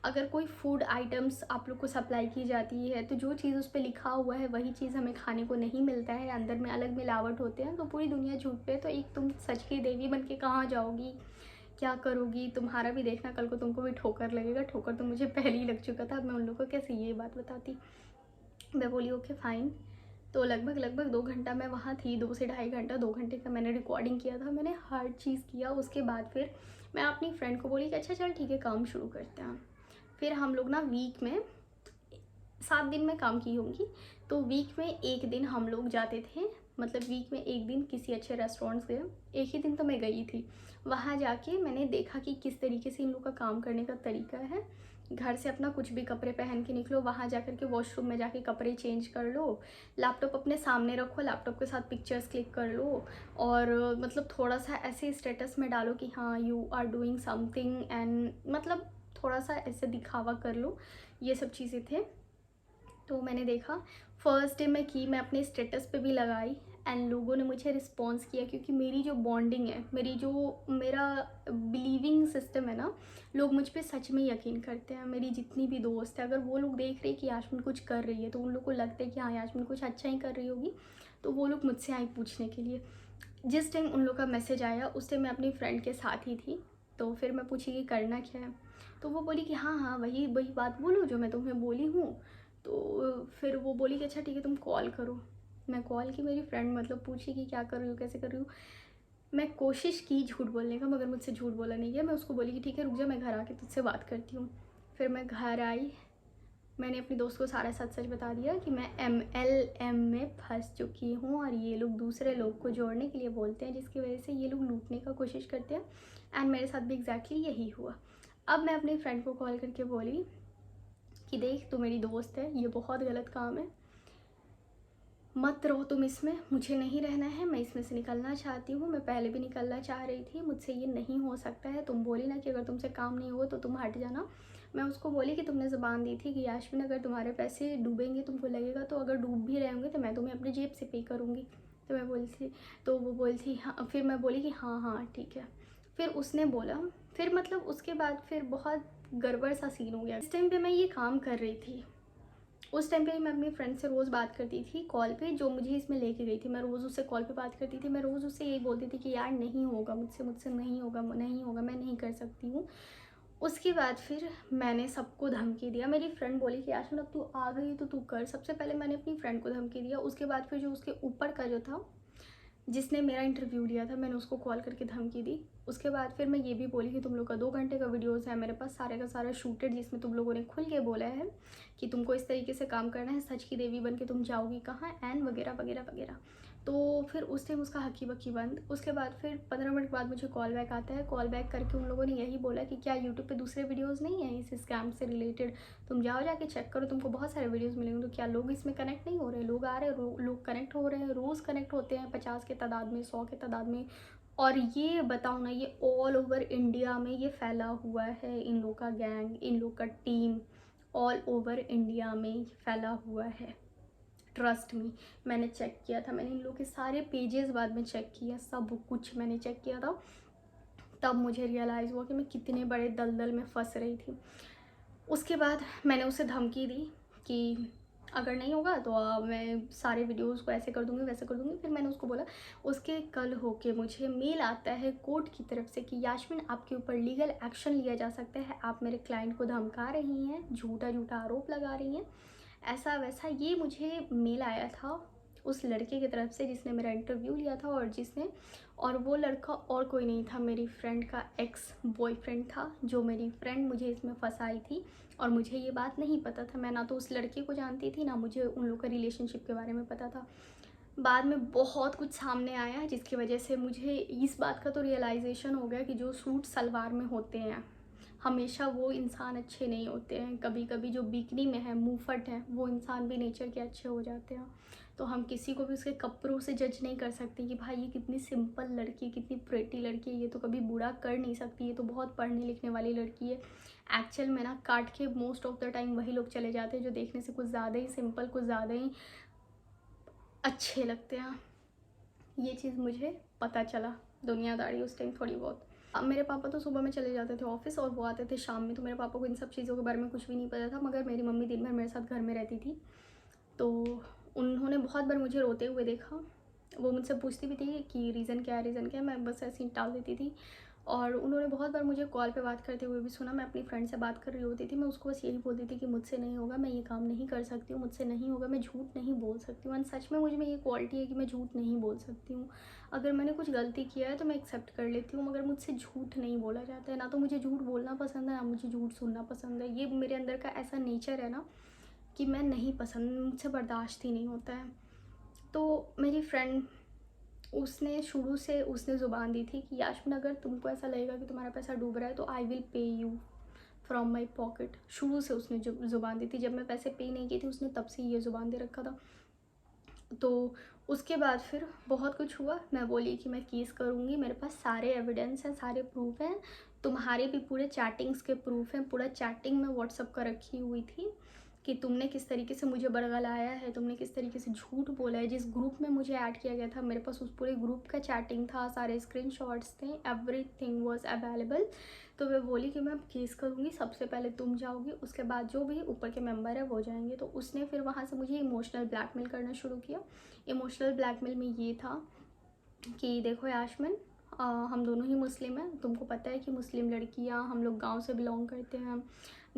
अगर कोई फूड आइटम्स आप लोग को सप्लाई की जाती है तो जो चीज़ उस पर लिखा हुआ है वही चीज़ हमें खाने को नहीं मिलता है, अंदर में अलग मिलावट होते हैं। तो पूरी दुनिया झूठ पे, तो एक तुम सच की देवी बन के कहाँ जाओगी, क्या करोगी, तुम्हारा भी देखना कल को तुमको भी ठोकर लगेगा। ठोकर तो मुझे पहले ही लग चुका था, अब मैं उन लोगों को कैसे ये बात बताती। मैं बोली ओके फाइन। तो लगभग लगभग 2 घंटा मैं वहाँ थी, 2 से ढाई घंटा, 2 घंटे का मैंने रिकॉर्डिंग किया था, मैंने हर चीज़ किया। उसके बाद फिर मैं अपनी फ्रेंड को बोली कि अच्छा चल ठीक है काम शुरू करते हैं। फिर हम लोग ना वीक में 7 दिन में काम की होंगी, तो वीक में एक दिन हम लोग जाते थे, मतलब वीक में एक दिन किसी अच्छे रेस्टोरेंट्स गए। एक ही दिन तो मैं गई थी, वहाँ जाके मैंने देखा कि किस तरीके से इन लोग का काम करने का तरीका है। घर से अपना कुछ भी कपड़े पहन के निकलो, वहाँ जा कर के वॉशरूम में जाके कपड़े चेंज कर लो, लैपटॉप अपने सामने रखो, लैपटॉप के साथ पिक्चर्स क्लिक कर लो और मतलब थोड़ा सा ऐसे स्टेटस में डालो कि हाँ you are doing something, and मतलब थोड़ा सा ऐसे दिखावा कर लो। ये सब चीज़ें थे। तो मैंने देखा, फर्स्ट डे मैं की, मैं अपने स्टेटस पे भी लगाई एंड लोगों ने मुझे रिस्पॉन्स किया, क्योंकि मेरी जो बॉन्डिंग है, मेरा बिलीविंग सिस्टम है ना, लोग मुझ पे सच में यकीन करते हैं। मेरी जितनी भी दोस्त है, अगर वो लोग देख रहे कि यास्मीन कुछ कर रही है तो उन लोग को लगता है कि हाँ यास्मीन कुछ अच्छा ही कर रही होगी, तो वो लोग मुझसे आई पूछने के लिए। जिस टाइम उन लोग का मैसेज आया उस टाइम मैं अपनी फ्रेंड के साथ ही थी, तो फिर मैं पूछी कि करना क्या है। तो वो बोली कि हाँ हाँ वही वही बात बोलो जो मैं तुम्हें बोली हूँ। तो फिर वो बोली कि अच्छा ठीक है तुम कॉल करो। मैं कॉल की, मेरी फ्रेंड मतलब पूछी कि क्या कर रही हूँ कैसे कर रही हूँ। मैं कोशिश की झूठ बोलने का, मगर मुझसे झूठ बोला नहीं गया। मैं उसको बोली कि ठीक है रुक जा, मैं घर आके तुझसे बात करती हूँ। फिर मैं घर आई, मैंने अपनी दोस्त को सारा सच सच बता दिया कि मैं MLM में फंस चुकी हूँ और ये लोग दूसरे लोग को जोड़ने के लिए बोलते हैं, जिसकी वजह से ये लोग लूटने का कोशिश करते हैं। एंड मेरे साथ भी एग्जैक्टली यही हुआ। अब मैं अपनी फ्रेंड को कॉल करके बोली कि देख तू मेरी दोस्त है, ये बहुत गलत काम है, मत रहो तुम इसमें, मुझे नहीं रहना है, मैं इसमें से निकलना चाहती हूँ, मैं पहले भी निकलना चाह रही थी, मुझसे ये नहीं हो सकता है। तुम बोली ना कि अगर तुमसे काम नहीं होगा तो तुम हट जाना। मैं उसको बोली कि तुमने ज़बान दी थी कि यास्मीन अगर तुम्हारे पैसे डूबेंगे तुमको लगेगा, तो अगर डूब भी रहे होंगे तो मैं तुम्हें अपनी जेब से पे करूँगी। तो मैं बोली थी, तो वो बोली थी हाँ। फिर मैं बोली कि हाँ हाँ ठीक है। फिर उसने बोला, फिर मतलब उसके बाद फिर बहुत गड़बड़ सा सीन हो गया। इस टाइम पे मैं ये काम कर रही थी। उस टाइम पे मैं अपनी फ्रेंड से रोज़ बात करती थी कॉल पे, जो मुझे इसमें लेके गई थी। मैं रोज़ उससे कॉल पे बात करती थी, मैं रोज़ उससे यही बोलती थी कि यार नहीं होगा मुझसे, मुझसे नहीं होगा, नहीं होगा, मैं नहीं कर सकती हूँ। उसके बाद फिर मैंने सबको धमकी दिया। मेरी फ्रेंड बोली कि यार अब तू आ गई तो तू कर। सबसे पहले मैंने अपनी फ्रेंड को धमकी दिया। उसके बाद फिर जो उसके ऊपर का जो था, जिसने मेरा इंटरव्यू लिया था, मैंने उसको कॉल करके धमकी दी। उसके बाद फिर मैं ये भी बोली कि तुम लोग का 2 घंटे का वीडियोज़ है मेरे पास, सारे का सारा शूटेड, जिसमें तुम लोगों ने खुल के बोला है कि तुमको इस तरीके से काम करना है, सच की देवी बन के तुम जाओगी कहाँ, एंड वगैरह वगैरह वगैरह। तो फिर उस टाइम उसका हकी बक्की बंद। उसके बाद फिर 15 मिनट बाद मुझे कॉल बैक आता है। कॉल बैक करके उन लोगों ने यही बोला कि क्या यूट्यूब पे दूसरे वीडियोज़ नहीं है इस स्कैम से रिलेटेड, तुम जाओ जाके चेक करो, तुमको बहुत सारे वीडियोज़ मिलेंगे। तो क्या लोग इसमें कनेक्ट नहीं हो रहे? लोग आ रहे हैं, लोग कनेक्ट हो रहे हैं, रोज़ कनेक्ट होते हैं 50 के तादाद में, 100 के तादाद में। और ये बताऊँ ना, ये ऑल ओवर इंडिया में ये फैला हुआ है, इन लोग का गैंग, इन लोग का टीम ऑल ओवर इंडिया में फैला हुआ है। ट्रस्ट मी, मैंने चेक किया था, मैंने इन लोग के सारे पेजेस बाद में चेक किया, सब कुछ मैंने चेक किया था। तब मुझे रियलाइज़ हुआ कि मैं कितने बड़े दलदल में फंस रही थी। उसके बाद मैंने उसे धमकी दी कि अगर नहीं होगा तो मैं सारे वीडियोस को ऐसे कर दूँगी वैसे कर दूँगी। फिर मैंने उसको बोला, उसके कल होके मुझे मेल आता है कोर्ट की तरफ से कि यास्मीन आपके ऊपर लीगल एक्शन लिया जा सकता है, आप मेरे क्लाइंट को धमका रही हैं, झूठा झूठा आरोप लगा रही हैं, ऐसा वैसा। ये मुझे मेल आया था उस लड़के की तरफ से जिसने मेरा इंटरव्यू लिया था, और वो लड़का और कोई नहीं था, मेरी फ्रेंड का एक्स बॉयफ्रेंड था, जो मेरी फ्रेंड मुझे इसमें फंसाई थी। और मुझे ये बात नहीं पता था, मैं ना तो उस लड़के को जानती थी, ना मुझे उन लोग का रिलेशनशिप के बारे में पता था। बाद में बहुत कुछ सामने आया जिसकी वजह से मुझे इस बात का तो रियलाइजेशन हो गया कि जो सूट सलवार में होते हैं हमेशा वो इंसान अच्छे नहीं होते हैं। कभी कभी जो बिकनी में है, मुंहफट है, वो इंसान भी नेचर के अच्छे हो जाते हैं। तो हम किसी को भी उसके कपड़ों से जज नहीं कर सकते कि भाई ये कितनी सिंपल लड़की, कितनी प्रेटी लड़की है, ये तो कभी बुरा कर नहीं सकती, ये तो बहुत पढ़ने लिखने वाली लड़की है। एक्चुअल में ना काट के मोस्ट ऑफ द टाइम वही लोग चले जाते हैं जो देखने से कुछ ज़्यादा ही सिंपल, कुछ ज़्यादा ही अच्छे लगते हैं। ये चीज़ मुझे पता चला, दुनियादारी उस टाइम थोड़ी बहुत। अब मेरे पापा तो सुबह में चले जाते थे ऑफिस और वो आते थे शाम में, तो मेरे पापा को इन सब चीज़ों के बारे में कुछ भी नहीं पता था। मगर मेरी मम्मी दिन भर मेरे साथ घर में रहती थी, तो उन्होंने बहुत बार मुझे रोते हुए देखा। वो मुझसे पूछती भी थी कि रीज़न क्या है, रीज़न क्या है, मैं बस ऐसे ही टाल देती थी। और उन्होंने बहुत बार मुझे कॉल पे बात करते हुए भी सुना। मैं अपनी फ्रेंड से बात कर रही होती थी, मैं उसको बस यही बोलती थी कि मुझसे नहीं होगा, मैं ये काम नहीं कर सकती हूँ, मुझसे नहीं होगा, मैं झूठ नहीं बोल सकती हूँ। एंड सच में मुझ में ये क्वालिटी है कि मैं झूठ नहीं बोल सकती हूँ। अगर मैंने कुछ गलती किया है तो मैं एक्सेप्ट कर लेती हूँ, मगर मुझसे झूठ नहीं बोला जाता है। ना तो मुझे झूठ बोलना पसंद है, ना मुझे झूठ सुनना पसंद है। ये मेरे अंदर का ऐसा नेचर है ना कि मैं नहीं पसंद, मुझसे बर्दाश्त ही नहीं होता है। तो मेरी फ्रेंड, उसने शुरू से उसने ज़ुबान दी थी कि यास्मीन अगर तुमको ऐसा लगेगा कि तुम्हारा पैसा डूब रहा है तो I will pay you from my pocket. शुरू से उसने ज़ुबान दी थी, जब मैं पैसे पे नहीं किए थे उसने तब से ये ज़ुबान दे रखा था। तो उसके बाद फिर बहुत कुछ हुआ। मैं बोली कि मैं केस करूँगी, मेरे पास सारे एविडेंस हैं, सारे प्रूफ हैं, तुम्हारे भी पूरे चैटिंग्स के प्रूफ हैं। पूरा चैटिंग मैं व्हाट्सअप का रखी हुई थी कि तुमने किस तरीके से मुझे बरगलाया है, तुमने किस तरीके से झूठ बोला है। जिस ग्रुप में मुझे ऐड किया गया था, मेरे पास उस पूरे ग्रुप का चैटिंग था, सारे स्क्रीनशॉट्स थे, एवरीथिंग वाज अवेलेबल। तो मैं बोली कि मैं केस करूँगी, सबसे पहले तुम जाओगी, उसके बाद जो भी ऊपर के मेंबर है वो जाएंगे। तो उसने फिर वहाँ से मुझे इमोशनल ब्लैकमेल करना शुरू किया। इमोशनल ब्लैकमेल में ये था कि देखो यास्मीन, हम दोनों ही मुस्लिम हैं। तुमको पता है कि मुस्लिम लड़कियां, हम लोग गांव से बिलोंग करते हैं,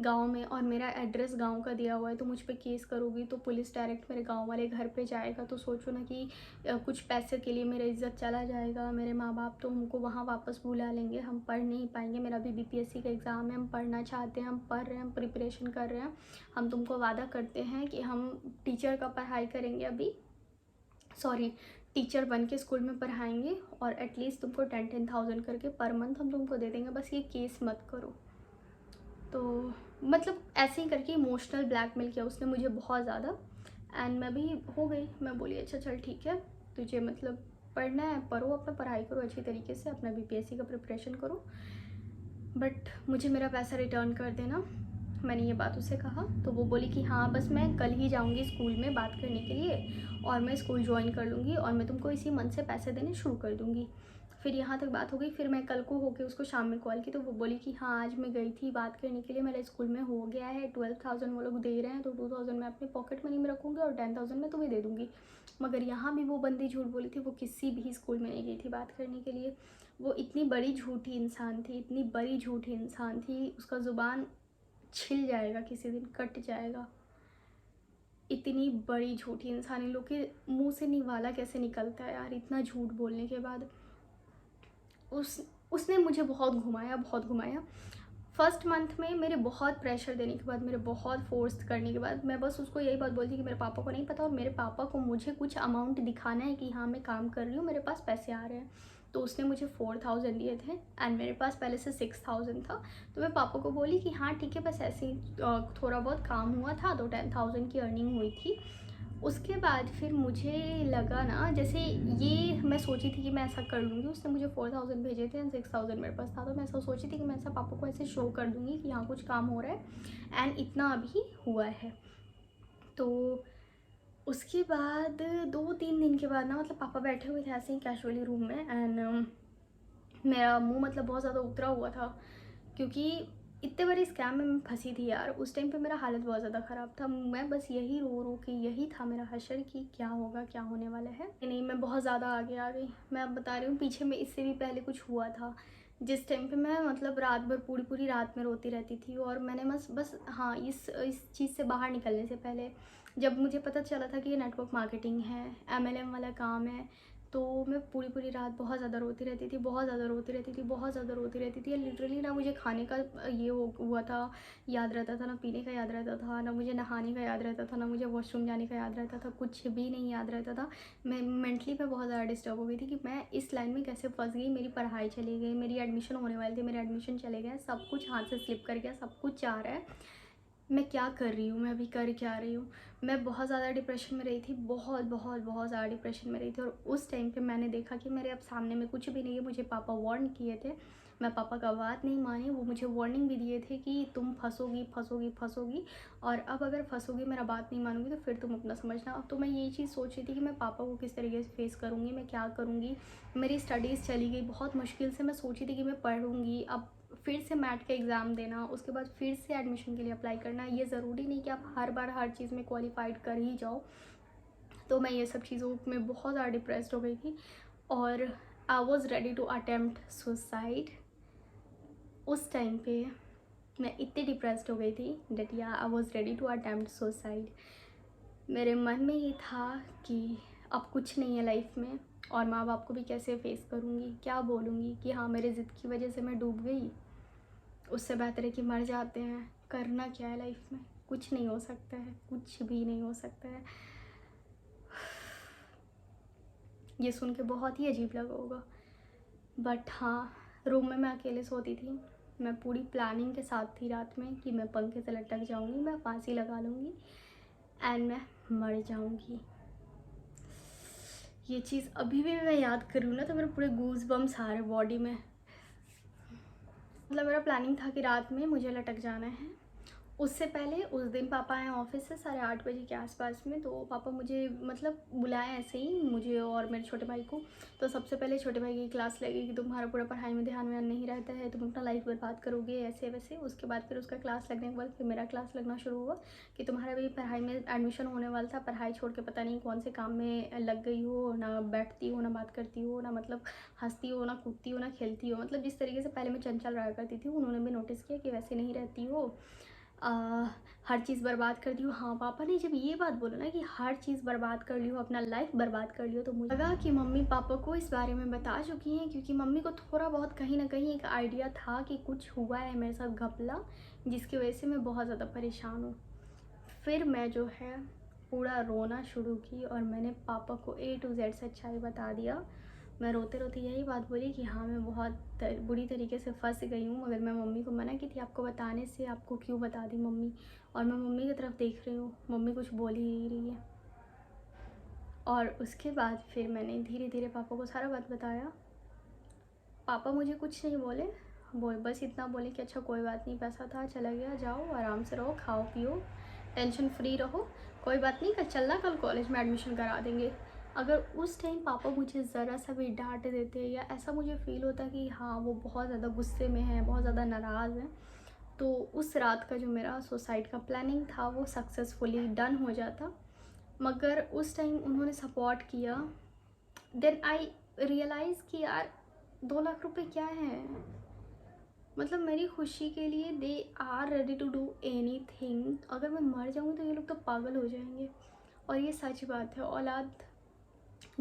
गांव में, और मेरा एड्रेस गांव का दिया हुआ है। तो मुझ पे केस करोगी तो पुलिस डायरेक्ट मेरे गांव वाले घर पे जाएगा। तो सोचो ना कि कुछ पैसे के लिए मेरा इज़्ज़त चला जाएगा। मेरे माँ बाप तो हमको वहाँ वापस बुला लेंगे, हम पढ़ नहीं पाएंगे। मेरा भी बीपीएससी का एग्ज़ाम है, हम पढ़ना चाहते हैं, हम पढ़ रहे हैं, हम प्रिपरेशन कर रहे हैं। हम तुमको वादा करते हैं कि हम टीचर का पढ़ाई करेंगे, अभी सॉरी टीचर बन के स्कूल में पढ़ाएंगे, और एटलीस्ट तुमको 10,000 करके पर मंथ हम तुमको दे देंगे, बस ये केस मत करो। तो मतलब ऐसे ही करके इमोशनल ब्लैकमेल किया उसने मुझे बहुत ज़्यादा। एंड मैं भी हो गई, मैं बोली अच्छा चल ठीक है, तुझे मतलब पढ़ना है पढ़ो, अपना पढ़ाई करो अच्छी तरीके से, अपना बीपीएससी का प्रिपरेशन करो, बट मुझे मेरा पैसा रिटर्न कर देना। मैंने ये बात उससे कहा तो वो बोली कि हाँ बस मैं कल ही जाऊँगी स्कूल में बात करने के लिए, और मैं स्कूल ज्वाइन कर लूँगी और मैं तुमको इसी मंथ से पैसे देने शुरू कर दूँगी। फिर यहाँ तक बात हो गई। फिर मैं कल को होके उसको शाम में कॉल की तो वो बोली कि हाँ आज मैं गई थी बात करने के लिए, मेरे स्कूल में हो गया है, 12,000 वो लोग दे रहे हैं, तो 2,000 मैं अपने पॉकेट मनी में रखूँगी और 10,000 मैं तुम्हें दे दूँगी। मगर यहाँ भी वो बंदी झूठ बोली थी, वो किसी भी स्कूल में नहीं गई थी बात करने के लिए। वो इतनी बड़ी झूठी इंसान थी, इतनी बड़ी झूठी इंसान थी, उसका ज़ुबान छिल जाएगा किसी दिन, कट जाएगा। इतनी बड़ी झूठी इंसान, इन लोग के मुंह से निवाला कैसे निकलता है यार इतना झूठ बोलने के बाद। उसने मुझे बहुत घुमाया, बहुत घुमाया। फर्स्ट मंथ में मेरे बहुत प्रेशर देने के बाद, मेरे बहुत फोर्स करने के बाद, मैं बस उसको यही बात बोलती कि मेरे पापा को नहीं पता, और मेरे पापा को मुझे कुछ अमाउंट दिखाना है कि हाँ मैं काम कर रही हूँ, मेरे पास पैसे आ रहे हैं। तो उसने मुझे 4,000 दिए थे एंड मेरे पास पहले से 6,000 था। तो मैं पापा को बोली कि हाँ ठीक है, बस ऐसे ही थोड़ा बहुत काम हुआ था तो 10,000 की अर्निंग हुई थी। उसके बाद फिर मुझे लगा ना, जैसे ये मैं सोची थी कि मैं ऐसा कर लूँगी, उसने मुझे 4,000 भेजे थे एंड 6,000 मेरे पास था। तो मैं ऐसा सोची थी कि मैं ऐसा पापा को ऐसे शो कर दूँगी कि यहाँ कुछ काम हो रहा है, एंड इतना अभी हुआ है। तो उसके बाद 2-3 दिन के बाद ना, मतलब पापा बैठे हुए थे ऐसे ही कैजुअली रूम में, एंड मेरा मुँह मतलब बहुत ज़्यादा उतरा हुआ था, क्योंकि इतने बड़े स्कैम में मैं फंसी थी यार। उस टाइम पे मेरा हालत बहुत ज़्यादा ख़राब था। मैं बस यही रो रो के, यही था मेरा हशर कि क्या होगा, क्या होने वाला है। नहीं, मैं बहुत ज़्यादा आगे आ गई। मैं अब बता रही हूँ, पीछे में इससे भी पहले कुछ हुआ था जिस टाइम पे मैं मतलब रात भर, पूरी पूरी रात में रोती रहती थी। और मैंने बस हाँ, इस चीज़ से बाहर निकलने से पहले, जब मुझे पता चला था कि ये नेटवर्क मार्केटिंग है, MLM वाला काम है, तो मैं पूरी पूरी रात बहुत ज़्यादा रोती रहती थी, बहुत ज़्यादा रोती रहती थी, बहुत ज़्यादा रोती रहती थी। लिटरली ना मुझे खाने का ये हुआ था, याद रहता था, ना पीने का याद रहता था, ना मुझे नहाने का याद रहता था, ना मुझे वॉशरूम जाने का याद रहता था, कुछ भी नहीं याद रहता था। मैं मेंटली मैं बहुत ज़्यादा डिस्टर्ब हो गई थी कि मैं इस लाइन में कैसे फंस गई। मेरी पढ़ाई चली गई, मेरी एडमिशन होने वाली थी, मेरे एडमिशन चले गए, सब कुछ हाथ से स्लिप कर गया, सब कुछ जा रहा है। मैं क्या कर रही हूँ, मैं अभी कर क्या रही हूँ। मैं बहुत ज़्यादा डिप्रेशन में रही थी, बहुत बहुत बहुत ज़्यादा डिप्रेशन में रही थी। और उस टाइम पे मैंने देखा कि मेरे अब सामने में कुछ भी नहीं है। मुझे पापा वार्न किए थे, मैं पापा का बात नहीं मानी। वो मुझे वार्निंग भी दिए थे कि तुम फंसोगी फंसोगी फंसोगी, और अब अगर फंसोगी, मेरा बात नहीं मानोगी, तो फिर तुम अपना समझना। तो मैं यही चीज़ सोच रही थी कि मैं पापा को किस तरीके से फेस करूँगी, मैं क्या करूँगी। मेरी स्टडीज़ चली गई बहुत मुश्किल से। मैं सोची थी कि मैं पढ़ूँगी, अब फिर से मैट का एग्ज़ाम देना, उसके बाद फिर से एडमिशन के लिए अप्लाई करना। ये ज़रूरी नहीं कि आप हर बार हर चीज़ में क्वालिफाइड कर ही जाओ। तो मैं ये सब चीज़ों में बहुत ज़्यादा डिप्रेस्ड हो गई थी, और I was ready to attempt suicide. उस टाइम पे मैं इतनी डिप्रेस्ड हो गई थी डेट या I was ready to attempt suicide. मेरे मन में ये था कि अब कुछ नहीं है लाइफ में, और माँ बाप को भी कैसे फेस करूँगी, क्या बोलूँगी कि हाँ मेरे ज़िद की वजह से मैं डूब गई। उससे बेहतर है कि मर जाते हैं। करना क्या है लाइफ में, कुछ नहीं हो सकता है, कुछ भी नहीं हो सकता है। ये सुन के बहुत ही अजीब लगा होगा, बट हाँ, रूम में मैं अकेले सोती थी। मैं पूरी प्लानिंग के साथ थी रात में कि मैं पंखे से लटक जाऊंगी, मैं फांसी लगा लूँगी एंड मैं मर जाऊंगी। ये चीज़ अभी भी मैं याद करूँ ना तो मेरे पूरे गूज बम्स आ रहे बॉडी में। मतलब मेरा प्लानिंग था कि रात में मुझे लटक जाना है, उससे पहले उस दिन पापा आए ऑफिस से 8:30 बजे के आसपास में। तो पापा मुझे मतलब बुलाए ऐसे ही, मुझे और मेरे छोटे भाई को। तो सबसे पहले छोटे भाई की क्लास लगी कि तुम्हारा पूरा पढ़ाई में ध्यान व्यान नहीं रहता है, तुम अपना लाइफ बर्बाद करोगे ऐसे वैसे। उसके बाद फिर उसका क्लास लगने के बाद फिर मेरा क्लास लगना शुरू हुआ कि तुम्हारा भी पढ़ाई में एडमिशन होने वाला था, पढ़ाई छोड़ के पता नहीं कौन से काम में लग गई हो, ना बैठती हो, ना बात करती हो, ना मतलब हंसती हो, ना कूदती हो, ना खेलती हो। मतलब जिस तरीके से पहले मैं चंचल रहा करती थी, उन्होंने भी नोटिस किया कि वैसे नहीं रहती हो, हर चीज़ बर्बाद कर दी हो। हाँ, पापा ने जब ये बात बोला ना कि हर चीज़ बर्बाद कर ली हो, अपना लाइफ बर्बाद कर लियो, तो मुझे लगा कि मम्मी पापा को इस बारे में बता चुकी हैं, क्योंकि मम्मी को थोड़ा बहुत कहीं ना कहीं एक आइडिया था कि कुछ हुआ है मेरे साथ घपला, जिसकी वजह से मैं बहुत ज़्यादा परेशान हूँ। फिर मैं जो है पूरा रोना शुरू की और मैंने पापा को A to Z सच्चाई बता दिया। मैं रोते रोते यही बात बोली कि हाँ, मैं बहुत बुरी तरीके से फंस गई हूँ, मगर मैं मम्मी को मना की थी आपको बताने से, आपको क्यों बता दी मम्मी। और मैं मम्मी की तरफ देख रही हूँ, मम्मी कुछ बोल ही नहीं रही है। और उसके बाद फिर मैंने धीरे धीरे पापा को सारा बात बताया। पापा मुझे कुछ नहीं बोले, बस इतना बोले कि अच्छा कोई बात नहीं, पैसा था चला गया, जाओ आराम से रहो, खाओ पियो, टेंशन फ्री रहो, कोई बात नहीं, कल चलना, कल कॉलेज में एडमिशन करा देंगे। अगर उस टाइम पापा मुझे ज़रा सा भी डांट देते या ऐसा मुझे फ़ील होता कि हाँ वो बहुत ज़्यादा गुस्से में है, बहुत ज़्यादा नाराज़ है, तो उस रात का जो मेरा सुसाइड का प्लानिंग था वो सक्सेसफुली डन हो जाता। मगर उस टाइम उन्होंने सपोर्ट किया। देन आई रियलाइज़ कि यार 2 लाख रुपए क्या है, मतलब मेरी खुशी के लिए they are ready to do anything. अगर मैं मर जाऊँगी तो ये लोग तो पागल हो जाएंगे। और ये सच बात है, औलाद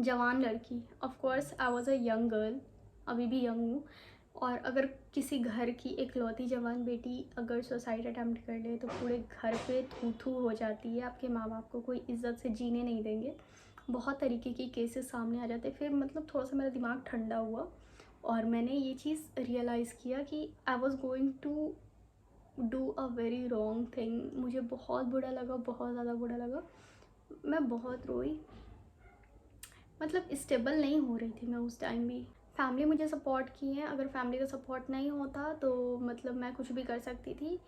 जवान लड़की, of course I was a young girl, अभी भी यंग हूँ। और अगर किसी घर की इकलौती जवान बेटी अगर सुसाइड अटैम्प्ट कर ले तो पूरे घर पे थू थू हो जाती है, आपके माँ बाप को कोई इज्जत से जीने नहीं देंगे, बहुत तरीके के केसेस सामने आ जाते हैं। फिर मतलब थोड़ा सा मेरा दिमाग ठंडा हुआ और मैंने ये चीज़ रियलाइज़ किया कि I was going to do a very wrong thing. मुझे बहुत बुरा लगा, बहुत ज़्यादा बुरा लगा, मैं बहुत रोई, मतलब स्टेबल नहीं हो रही थी मैं उस टाइम भी। फैमिली मुझे सपोर्ट की है, अगर फैमिली का सपोर्ट नहीं होता तो मतलब मैं कुछ भी कर सकती थी।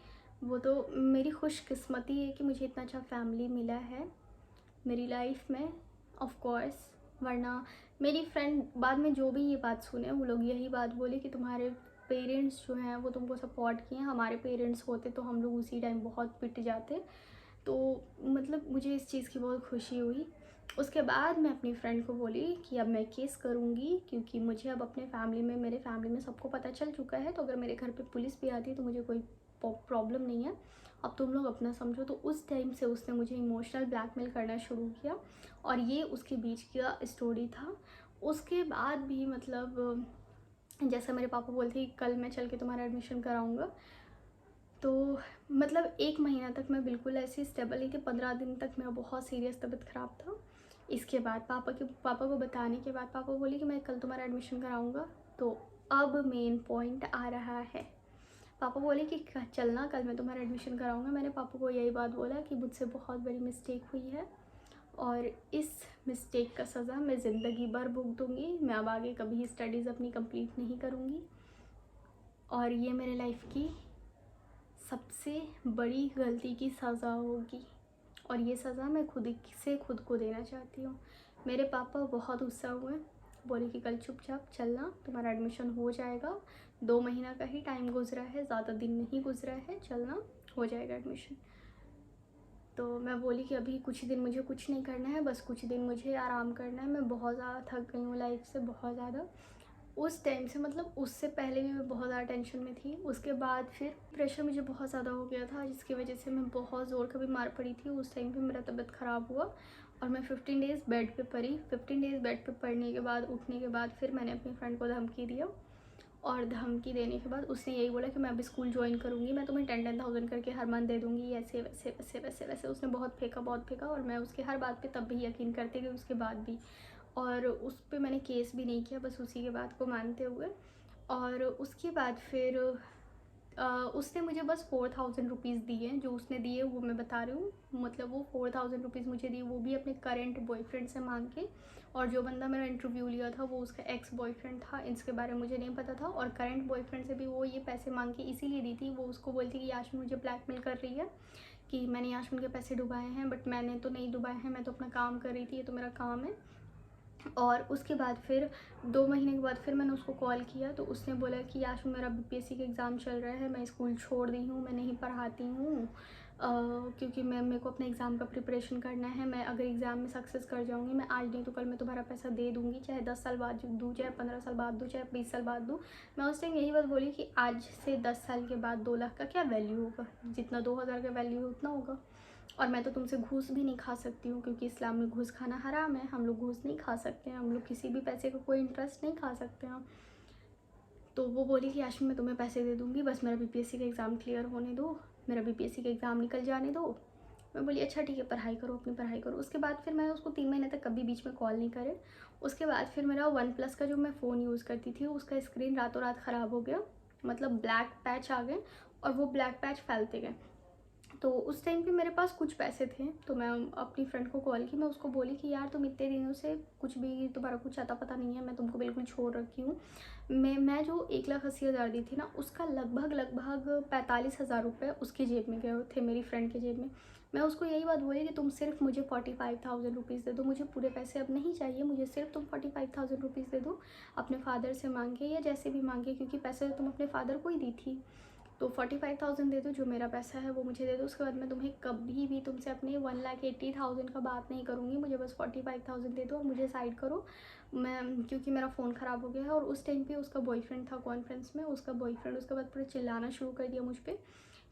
वो तो मेरी खुशकिस्मती है कि मुझे इतना अच्छा फैमिली मिला है मेरी लाइफ में, ऑफ कोर्स। वरना मेरी फ्रेंड बाद में जो भी ये बात सुने वो लोग यही बात बोले कि तुम्हारे पेरेंट्स जो हैं वो तुमको सपोर्ट किए हैं, हमारे पेरेंट्स होते तो हम लोग उसी टाइम बहुत पिट जाते। तो मतलब मुझे इस चीज़ की बहुत खुशी हुई। उसके बाद मैं अपनी फ्रेंड को बोली कि अब मैं केस करूँगी, क्योंकि मुझे अब अपने फैमिली में, मेरे फैमिली में सबको पता चल चुका है, तो अगर मेरे घर पे पुलिस भी आती है तो मुझे कोई प्रॉब्लम नहीं है, अब तुम लोग अपना समझो। तो उस टाइम से उसने मुझे इमोशनल ब्लैकमेल करना शुरू किया और ये उसके बीच का स्टोरी था। उसके बाद भी मतलब जैसा मेरे पापा बोलते कि कल मैं चल के तुम्हारा एडमिशन कराऊँगा, तो मतलब 1 महीना तक मैं बिल्कुल ऐसे स्टेबल नहीं थी। 15 दिन तक मेरा बहुत सीरियस तबीयत ख़राब था। इसके बाद पापा को बताने के बाद पापा बोले कि मैं कल तुम्हारा एडमिशन कराऊँगा। तो अब मेन पॉइंट आ रहा है। पापा बोले कि चलना, कल मैं तुम्हारा एडमिशन कराऊँगा। मैंने पापा को यही बात बोला कि मुझसे बहुत बड़ी मिस्टेक हुई है और इस मिस्टेक का सज़ा मैं ज़िंदगी भर भुगतूँगी। मैं अब आगे कभी स्टडीज़ अपनी कंप्लीट नहीं करूँगी और ये मेरे लाइफ की सबसे बड़ी गलती की सज़ा होगी और ये सज़ा मैं खुद से खुद को देना चाहती हूँ। मेरे पापा बहुत गुस्सा हुए, बोले कि कल चुपचाप चलना, तुम्हारा एडमिशन हो जाएगा, 2 महीना का ही टाइम गुजरा है, ज़्यादा दिन नहीं गुजरा है, चलना हो जाएगा एडमिशन। तो मैं बोली कि अभी कुछ दिन मुझे कुछ नहीं करना है, बस कुछ दिन मुझे आराम करना है, मैं बहुत ज़्यादा थक गई हूँ लाइफ से, बहुत ज़्यादा। उस टाइम से मतलब उससे पहले भी मैं बहुत ज़्यादा टेंशन में थी, उसके बाद फिर प्रेशर मुझे बहुत ज़्यादा हो गया था, जिसकी वजह से मैं बहुत ज़ोर का बीमार पड़ी थी। उस टाइम पे मेरा तबीयत ख़राब हुआ और मैं 15 डेज़ बेड पे पड़ी। 15 डेज़ बेड पे पड़ने के बाद उठने के बाद फिर मैंने अपनी फ्रेंड को धमकी दिया और धमकी देने के बाद उसने यही बोला कि मैं अभी स्कूल ज्वाइन करूँगी, मैं तुम्हें 10,000 करके हर मंथ दे दूँगी, ऐसे वैसे वैसे वैसे वैसे। उसने बहुत फेंका और मैं उसके हर बात पे तब भी यकीन करती गई, उसके बाद भी। और उस पर मैंने केस भी नहीं किया, बस उसी के बात को मानते हुए। और उसके बाद फिर उसने मुझे बस 4000 रुपीज़ दिए। जो उसने दिए वो मैं बता रही हूँ, मतलब वो 4000 रुपीज़ मुझे दिए, वो भी अपने करेंट बॉयफ्रेंड से मांग के। और जो बंदा मेरा इंटरव्यू लिया था वो उसका एक्स बॉयफ्रेंड था, इसके बारे में मुझे नहीं पता था। और करंट बॉयफ्रेंड से भी वो ये पैसे मांग के इसीलिए दी थी, वो उसको बोलती कि याशमीन मुझे ब्लैकमेल कर रही है कि मैंने याशमीन के पैसे डुबाए हैं, बट मैंने तो नहीं डुबाए हैं, मैं तो अपना काम कर रही थी, ये तो मेरा काम है। और उसके बाद फिर 2 महीने के बाद फिर मैंने उसको कॉल किया तो उसने बोला कि याशमीन मेरा बीपीएससी का एग्ज़ाम चल रहा है, मैं स्कूल छोड़ दी हूँ, मैं नहीं पढ़ाती हूँ, क्योंकि मेरे को अपने एग्ज़ाम का प्रिपरेशन करना है। मैं अगर एग्ज़ाम में सक्सेस कर जाऊँगी, मैं आज नहीं तो कल मैं तुम्हारा पैसा दे दूँगी, चाहे 10 साल बाद दूँ, चाहे 15 साल बाद दूँ, चाहे 20 साल बाद दूँ। मैं उस टाइम यही बात बोली कि आज से 10 साल के बाद 2 लाख का क्या वैल्यू होगा, जितना 2000 का वैल्यू है उतना होगा। और मैं तो तुमसे घूस भी नहीं खा सकती हूँ, क्योंकि इस्लाम में घूस खाना हराम है, हम लोग घूस नहीं खा सकते हैं, हम लोग किसी भी पैसे का कोई इंटरेस्ट नहीं खा सकते हैं। तो वो बोली कि याशमीन मैं तुम्हें पैसे दे दूँगी, बस मेरा बीपीएससी का एग्ज़ाम क्लियर होने दो, मेरा बीपीएससी का एग्ज़ाम निकल जाने दो। मैं बोली अच्छा ठीक है, पढ़ाई करो, अपनी पढ़ाई करो। उसके बाद फिर मैं उसको 3 महीने तक कभी बीच में कॉल नहीं करे। उसके बाद फिर मेरा वन प्लस का जो मैं फ़ोन यूज़ करती थी उसका स्क्रीन रातों रात ख़राब हो गया, मतलब ब्लैक पैच आ गए और वो ब्लैक पैच फैलते गए। तो उस टाइम पे मेरे पास कुछ पैसे थे, तो मैं अपनी फ्रेंड को कॉल की, मैं उसको बोली कि यार तुम इतने दिनों से कुछ भी तुम्हारा कुछ अता पता नहीं है, मैं तुमको बिल्कुल छोड़ रखी हूँ। मैं जो 1,80,000 दी थी ना, उसका लगभग 45,000 रुपये उसकी जेब में गए थे, मेरी फ्रेंड की जेब में। मैं उसको यही बात बोली कि तुम सिर्फ मुझे 45,000 रुपीज़ दे दो, मुझे पूरे पैसे अब नहीं चाहिए, मुझे सिर्फ तुम 45,000 रुपीज़ दे दो, अपने फादर से मांगे या जैसे भी मांगे, क्योंकि पैसे तो तुम अपने फादर को ही दी थी। तो 45,000 दे दो, जो मेरा पैसा है वो मुझे दे दो। उसके बाद मैं तुम्हें कभी भी तुमसे अपने 1,80,000 का बात नहीं करूँगी, मुझे बस 45,000 दे दो और मुझे साइड करो। मैं क्योंकि मेरा फ़ोन ख़राब हो गया है। और उस टाइम पे उसका बॉयफ्रेंड था कॉन्फ्रेंस में, उसका बॉयफ्रेंड उसके बाद पूरा चिल्लाना शुरू कर दिया मुझ पर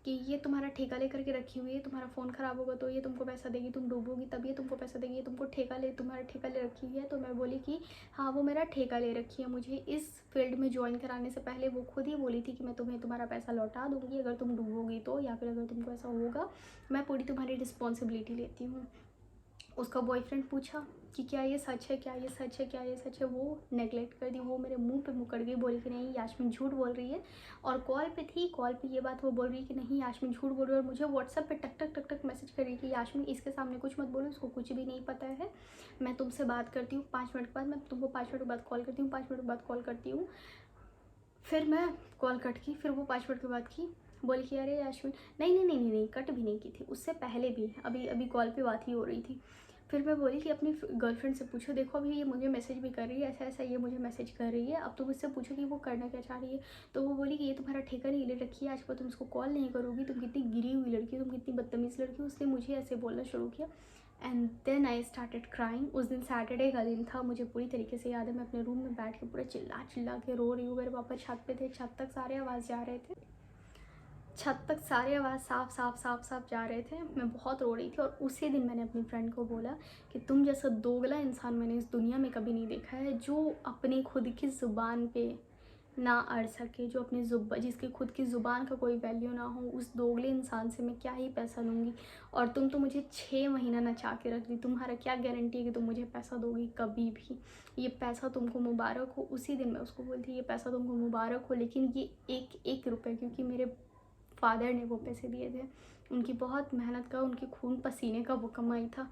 कि ये तुम्हारा ठेका लेकर के रखी हुई है, तुम्हारा फ़ोन ख़राब होगा तो ये तुमको पैसा देगी, तुम डूबोगी तब ये तुमको पैसा देगी, ये तुमको तुम्हारा ठेका ले रखी हुई है। तो मैं बोली कि हाँ वो मेरा ठेका ले रखी है, मुझे इस फील्ड में ज्वाइन कराने से पहले वो खुद ही बोली थी कि मैं तुम्हें तुम्हारा पैसा लौटा दूँगी अगर तुम डूबोगी तो, या फिर अगर तुमको ऐसा होगा, मैं पूरी तुम्हारी रिस्पॉन्सिबिलिटी लेती हूँ। उसका बॉयफ्रेंड पूछा कि क्या ये सच है, क्या ये सच है, क्या ये सच है। वो नेगलेक्ट कर दी, वो मेरे मुंह पे मुकड़ गई, बोली कि नहीं याशमीन झूठ बोल रही है। और कॉल पे थी, कॉल पे ये बात वो बोल रही है कि नहीं याशमीन झूठ बोल रही है। और मुझे व्हाट्सएप पे टक टक टक टक मैसेज कर रही है कि याशमीन इसके सामने कुछ मत बोलो, इसको कुछ भी नहीं पता है, मैं तुमसे बात करती हूँ 5 मिनट के बाद, मैं तुमको 5 मिनट के बाद कॉल करती हूँ, 5 मिनट के बाद कॉल करती हूँ। फिर मैं कॉल कट की, फिर वो 5 मिनट के बाद की, बोली कि अरे याशमीन नहीं, कट भी नहीं की थी, उससे पहले भी अभी अभी कॉल पे बात ही हो रही थी। फिर मैं बोली कि अपनी गर्लफ्रेंड से पूछो, देखो अभी ये मुझे मैसेज भी कर रही है, ऐसा ऐसा ये मुझे मैसेज कर रही है, अब तुम इससे पूछो कि वो करना क्या चाह रही है। तो वो बोली कि ये तुम्हारा ठेका नहीं ले रखी है, आज पर तुम इसको कॉल नहीं करोगी, तुम कितनी गिरी हुई लड़की हो, तुम कितनी बदतमीज़ लड़की हो। उसने मुझे ऐसे बोलना शुरू किया and then I started crying. उस दिन सैटरडे का दिन था, मुझे पूरी तरीके से याद है, मैं अपने रूम में बैठ के पूरा चिल्ला चिल्ला के रो रही हूँ। मेरे पापा छत पे थे, छत तक सारे आवाज़ जा रहे थे, छत तक सारे आवाज़ साफ साफ साफ साफ जा रहे थे। मैं बहुत रो रही थी। और उसी दिन मैंने अपनी फ्रेंड को बोला कि तुम जैसा दोगला इंसान मैंने इस दुनिया में कभी नहीं देखा है, जो अपनी खुद की ज़ुबान पे ना अड़ सके, जो अपनी जिसकी खुद की ज़ुबान का कोई वैल्यू ना हो, उस दोगले इंसान से मैं क्या ही पैसा लूँगी। और तुम तो मुझे 6 महीना नचा के रख दी, तुम्हारा क्या गारंटी है कि तुम मुझे पैसा दोगी कभी भी। ये पैसा तुमको मुबारक हो। उसी दिन मैं उसको बोलती ये पैसा तुमको मुबारक हो, लेकिन ये एक एक रुपये, क्योंकि मेरे फादर ने वो पैसे दिए थे, उनकी बहुत मेहनत का, उनके खून पसीने का वो कमाई था।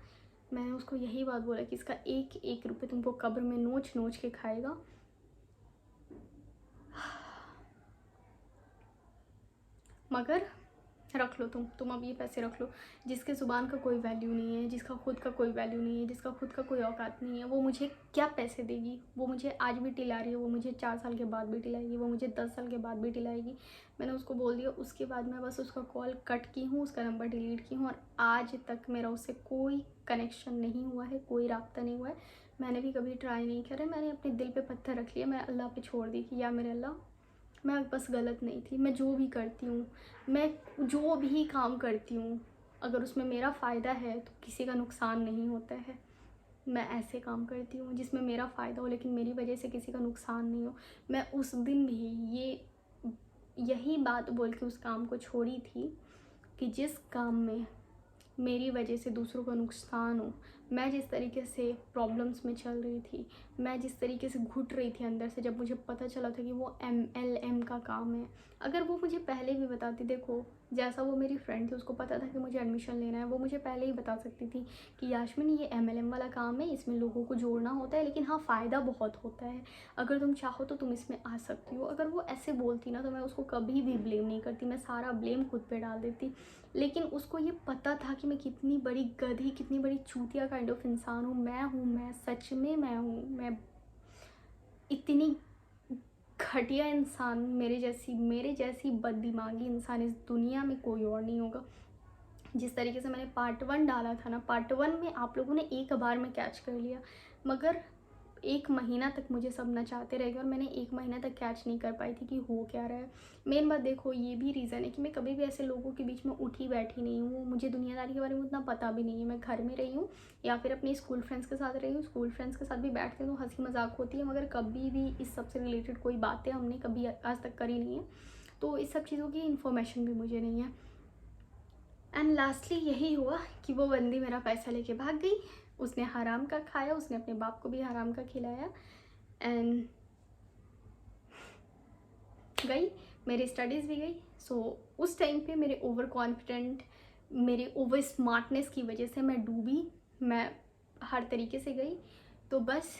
मैंने उसको यही बात बोला कि इसका एक एक रुपये तुमको कब्र में नोच नोच के खाएगा। मगर रख लो, तुम अब ये पैसे रख लो। जिसके ज़ुबान का कोई वैल्यू नहीं है, जिसका खुद का कोई वैल्यू नहीं है, जिसका खुद का कोई औकात नहीं है, वो मुझे क्या पैसे देगी। वो मुझे आज भी टिला रही है, वो मुझे 4 साल के बाद भी टिलाएगी, वो मुझे 10 साल के बाद भी टिलाएगी। मैंने उसको बोल दिया। उसके बाद मैं बस उसका कॉल कट की हूँ, उसका नंबर डिलीट की हूँ, और आज तक मेरा उससे कोई कनेक्शन नहीं हुआ है, कोई रब्ता नहीं हुआ है। मैंने भी कभी ट्राई नहीं करा, मैंने अपने दिल पे पत्थर रख लिया, मैं अल्लाह पे छोड़ दी कि या मेरे अल्लाह, मैं बस गलत नहीं थी। मैं जो भी करती हूँ, मैं जो भी काम करती हूँ, अगर उसमें मेरा फ़ायदा है तो किसी का नुकसान नहीं होता है। मैं ऐसे काम करती हूँ जिसमें मेरा फ़ायदा हो, लेकिन मेरी वजह से किसी का नुकसान नहीं हो। मैं उस दिन भी यही बात बोल के उस काम को छोड़ी थी कि जिस काम में मेरी वजह से दूसरों का नुकसान हो। मैं जिस तरीके से प्रॉब्लम्स में चल रही थी, मैं जिस तरीके से घुट रही थी अंदर से, जब मुझे पता चला था कि वो MLM का काम है। अगर वो मुझे पहले भी बताती, देखो जैसा वो मेरी फ्रेंड थी, उसको पता था कि मुझे एडमिशन लेना है, वो मुझे पहले ही बता सकती थी कि यास्मीन ये MLM वाला काम है, इसमें लोगों को जोड़ना होता है, लेकिन हाँ फ़ायदा बहुत होता है, अगर तुम चाहो तो तुम इसमें आ सकती हो। अगर वो ऐसे बोलती ना तो मैं उसको कभी भी ब्लेम नहीं करती, मैं सारा ब्लेम खुद पे डाल देती। लेकिन उसको ये पता था कि मैं कितनी बड़ी गधी, कितनी बड़ी चूतिया काइंड ऑफ इंसान हूँ। मैं सच में मैं हूँ। मैं इतनी घटिया इंसान, मेरे जैसी बददिमागी इंसान इस दुनिया में कोई और नहीं होगा। जिस तरीके से मैंने पार्ट 1 डाला था ना, पार्ट 1 में आप लोगों ने एक बार में कैच कर लिया, मगर 1 महीना तक मुझे सब नचाते रह गए और मैंने 1 महीना तक कैच नहीं कर पाई थी कि हो क्या रहा है। मेन बात देखो, ये भी रीज़न है कि मैं कभी भी ऐसे लोगों के बीच में उठी बैठी नहीं हूँ। मुझे दुनियादारी के बारे में उतना पता भी नहीं है। मैं घर में रही हूँ या फिर अपनी स्कूल फ्रेंड्स के साथ रही हूँ। स्कूल फ्रेंड्स के साथ भी बैठते हैं तो हंसी मजाक होती है, मगर कभी भी इस सब से रिलेटेड कोई बातें हमने कभी आज तक करी नहीं है। तो इस सब चीज़ों की इन्फॉर्मेशन भी मुझे नहीं है। एंड लास्टली यही हुआ कि वो बंदी मेरा पैसा लेके भाग गई। उसने हराम का खाया, उसने अपने बाप को भी हराम का खिलाया एंड गई, मेरी स्टडीज़ भी गई। सो उस टाइम पे मेरे ओवर कॉन्फिडेंट, मेरे ओवर स्मार्टनेस की वजह से मैं डूबी, मैं हर तरीके से गई। तो बस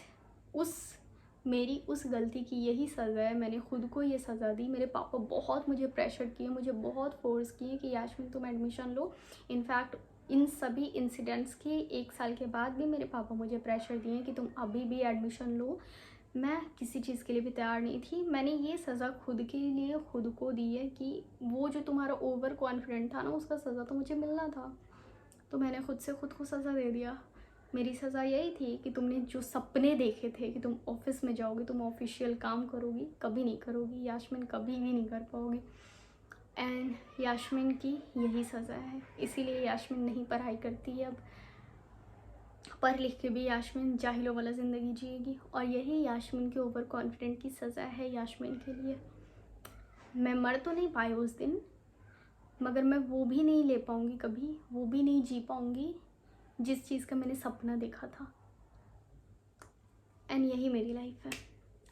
मेरी उस गलती की यही सज़ा है। मैंने खुद को ये सज़ा दी। मेरे पापा बहुत मुझे प्रेशर किए, मुझे बहुत फोर्स किए कि यास्मीन तुम एडमिशन लो। इनफैक्ट इन सभी इंसिडेंट्स के 1 साल के बाद भी मेरे पापा मुझे प्रेशर दिए कि तुम अभी भी एडमिशन लो। मैं किसी चीज़ के लिए भी तैयार नहीं थी। मैंने ये सज़ा खुद के लिए खुद को दी है कि वो जो तुम्हारा ओवर कॉन्फिडेंट था ना, उसका सज़ा तो मुझे मिलना था, तो मैंने खुद से खुद को सज़ा दे दिया। मेरी सज़ा यही थी कि तुमने जो सपने देखे थे कि तुम ऑफिस में जाओगी, तुम ऑफिशियल काम करोगी, कभी नहीं करोगी। यास्मीन कभी भी नहीं कर पाओगी। एंड यास्मीन की यही सज़ा है, इसीलिए यास्मीन नहीं पढ़ाई करती है अब। पढ़ लिख के भी यास्मीन जाहिलों वाला ज़िंदगी जिएगी, और यही यास्मीन के ओवर कॉन्फिडेंट की सज़ा है यास्मीन के लिए। मैं मर तो नहीं पाई उस दिन, मगर मैं वो भी नहीं ले पाऊँगी कभी, वो भी नहीं जी पाऊँगी जिस चीज़ का मैंने सपना देखा था। एंड यही मेरी लाइफ है।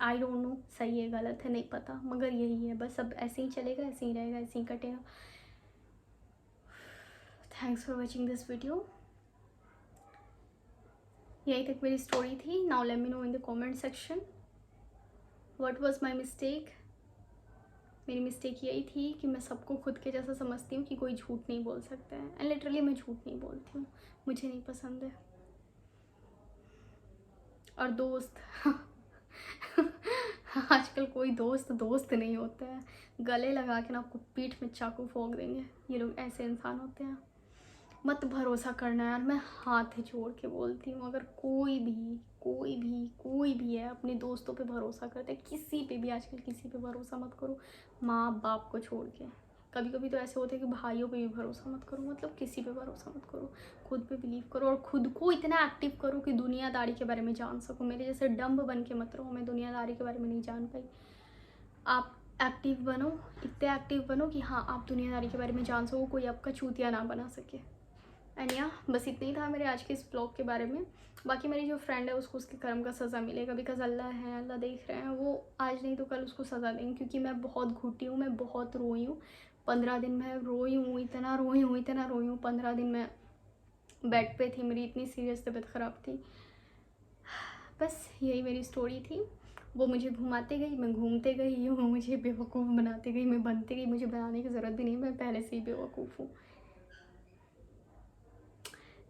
आई डोंट नो सही है गलत है नहीं पता, मगर यही है बस। अब ऐसे ही चलेगा, ऐसे ही रहेगा, ऐसे ही कटेगा। Thanks for watching this video. यही तक मेरी स्टोरी थी। Now let me know in the comment section what was my mistake. मेरी मिस्टेक यही थी कि मैं सबको खुद के जैसा समझती हूँ कि कोई झूठ नहीं बोल सकता है। एंड लिटरली मैं झूठ नहीं बोलती हूँ, मुझे नहीं पसंद है। और दोस्त आजकल कोई दोस्त नहीं होता है। गले लगा के ना आपको पीठ में चाकू ठोक देंगे, ये लोग ऐसे इंसान होते हैं। मत भरोसा करना यार, मैं हाथ जोड़ के बोलती हूँ। अगर कोई भी है अपने दोस्तों पे भरोसा करता है, किसी पे भी आजकल किसी पे भरोसा मत करो, माँ बाप को छोड़ के। कभी कभी तो ऐसे होते हैं कि भाइयों पे भी भरोसा मत करो, मतलब किसी पे भरोसा मत करो, खुद पे बिलीव करो और खुद को इतना एक्टिव करो कि दुनियादारी के बारे में जान सको। मेरे जैसे डम्ब बन के मत रहो, मैं दुनियादारी के बारे में नहीं जान पाई। आप एक्टिव बनो, इतने एक्टिव बनो कि हाँ आप दुनियादारी के बारे में जान सको, कोई आपका चूतिया ना बना सके। एंड या बस इतना ही था मेरे आज के इस ब्लॉग के बारे में। बाकी मेरी जो फ्रेंड है उसको उसके कर्म का सज़ा मिलेगा, बिकॉज अल्लाह है, अल्लाह देख रहे हैं। वो आज नहीं तो कल उसको सज़ा देंगे, क्योंकि मैं बहुत घुटी हूँ, मैं बहुत रोई हूँ। 15 दिन मैं रोई हूँ, इतना रोई हूँ। 15 दिन मैं बेड पे थी, मेरी इतनी सीरियस तबीयत ख़राब थी। बस यही मेरी स्टोरी थी। वो मुझे घुमाते गई, मैं घूमते गई, वो मुझे बेवकूफ़ बनाते गई, मैं बनते गई। मुझे बनाने की ज़रूरत भी नहीं, मैं पहले से ही बेवकूफ़ हूँ।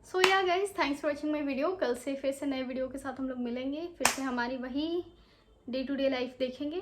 सो yeah guys, thanks for watching my video. कल से फिर से नए वीडियो के साथ हम लोग मिलेंगे, फिर से हमारी वही डे टू डे लाइफ देखेंगे।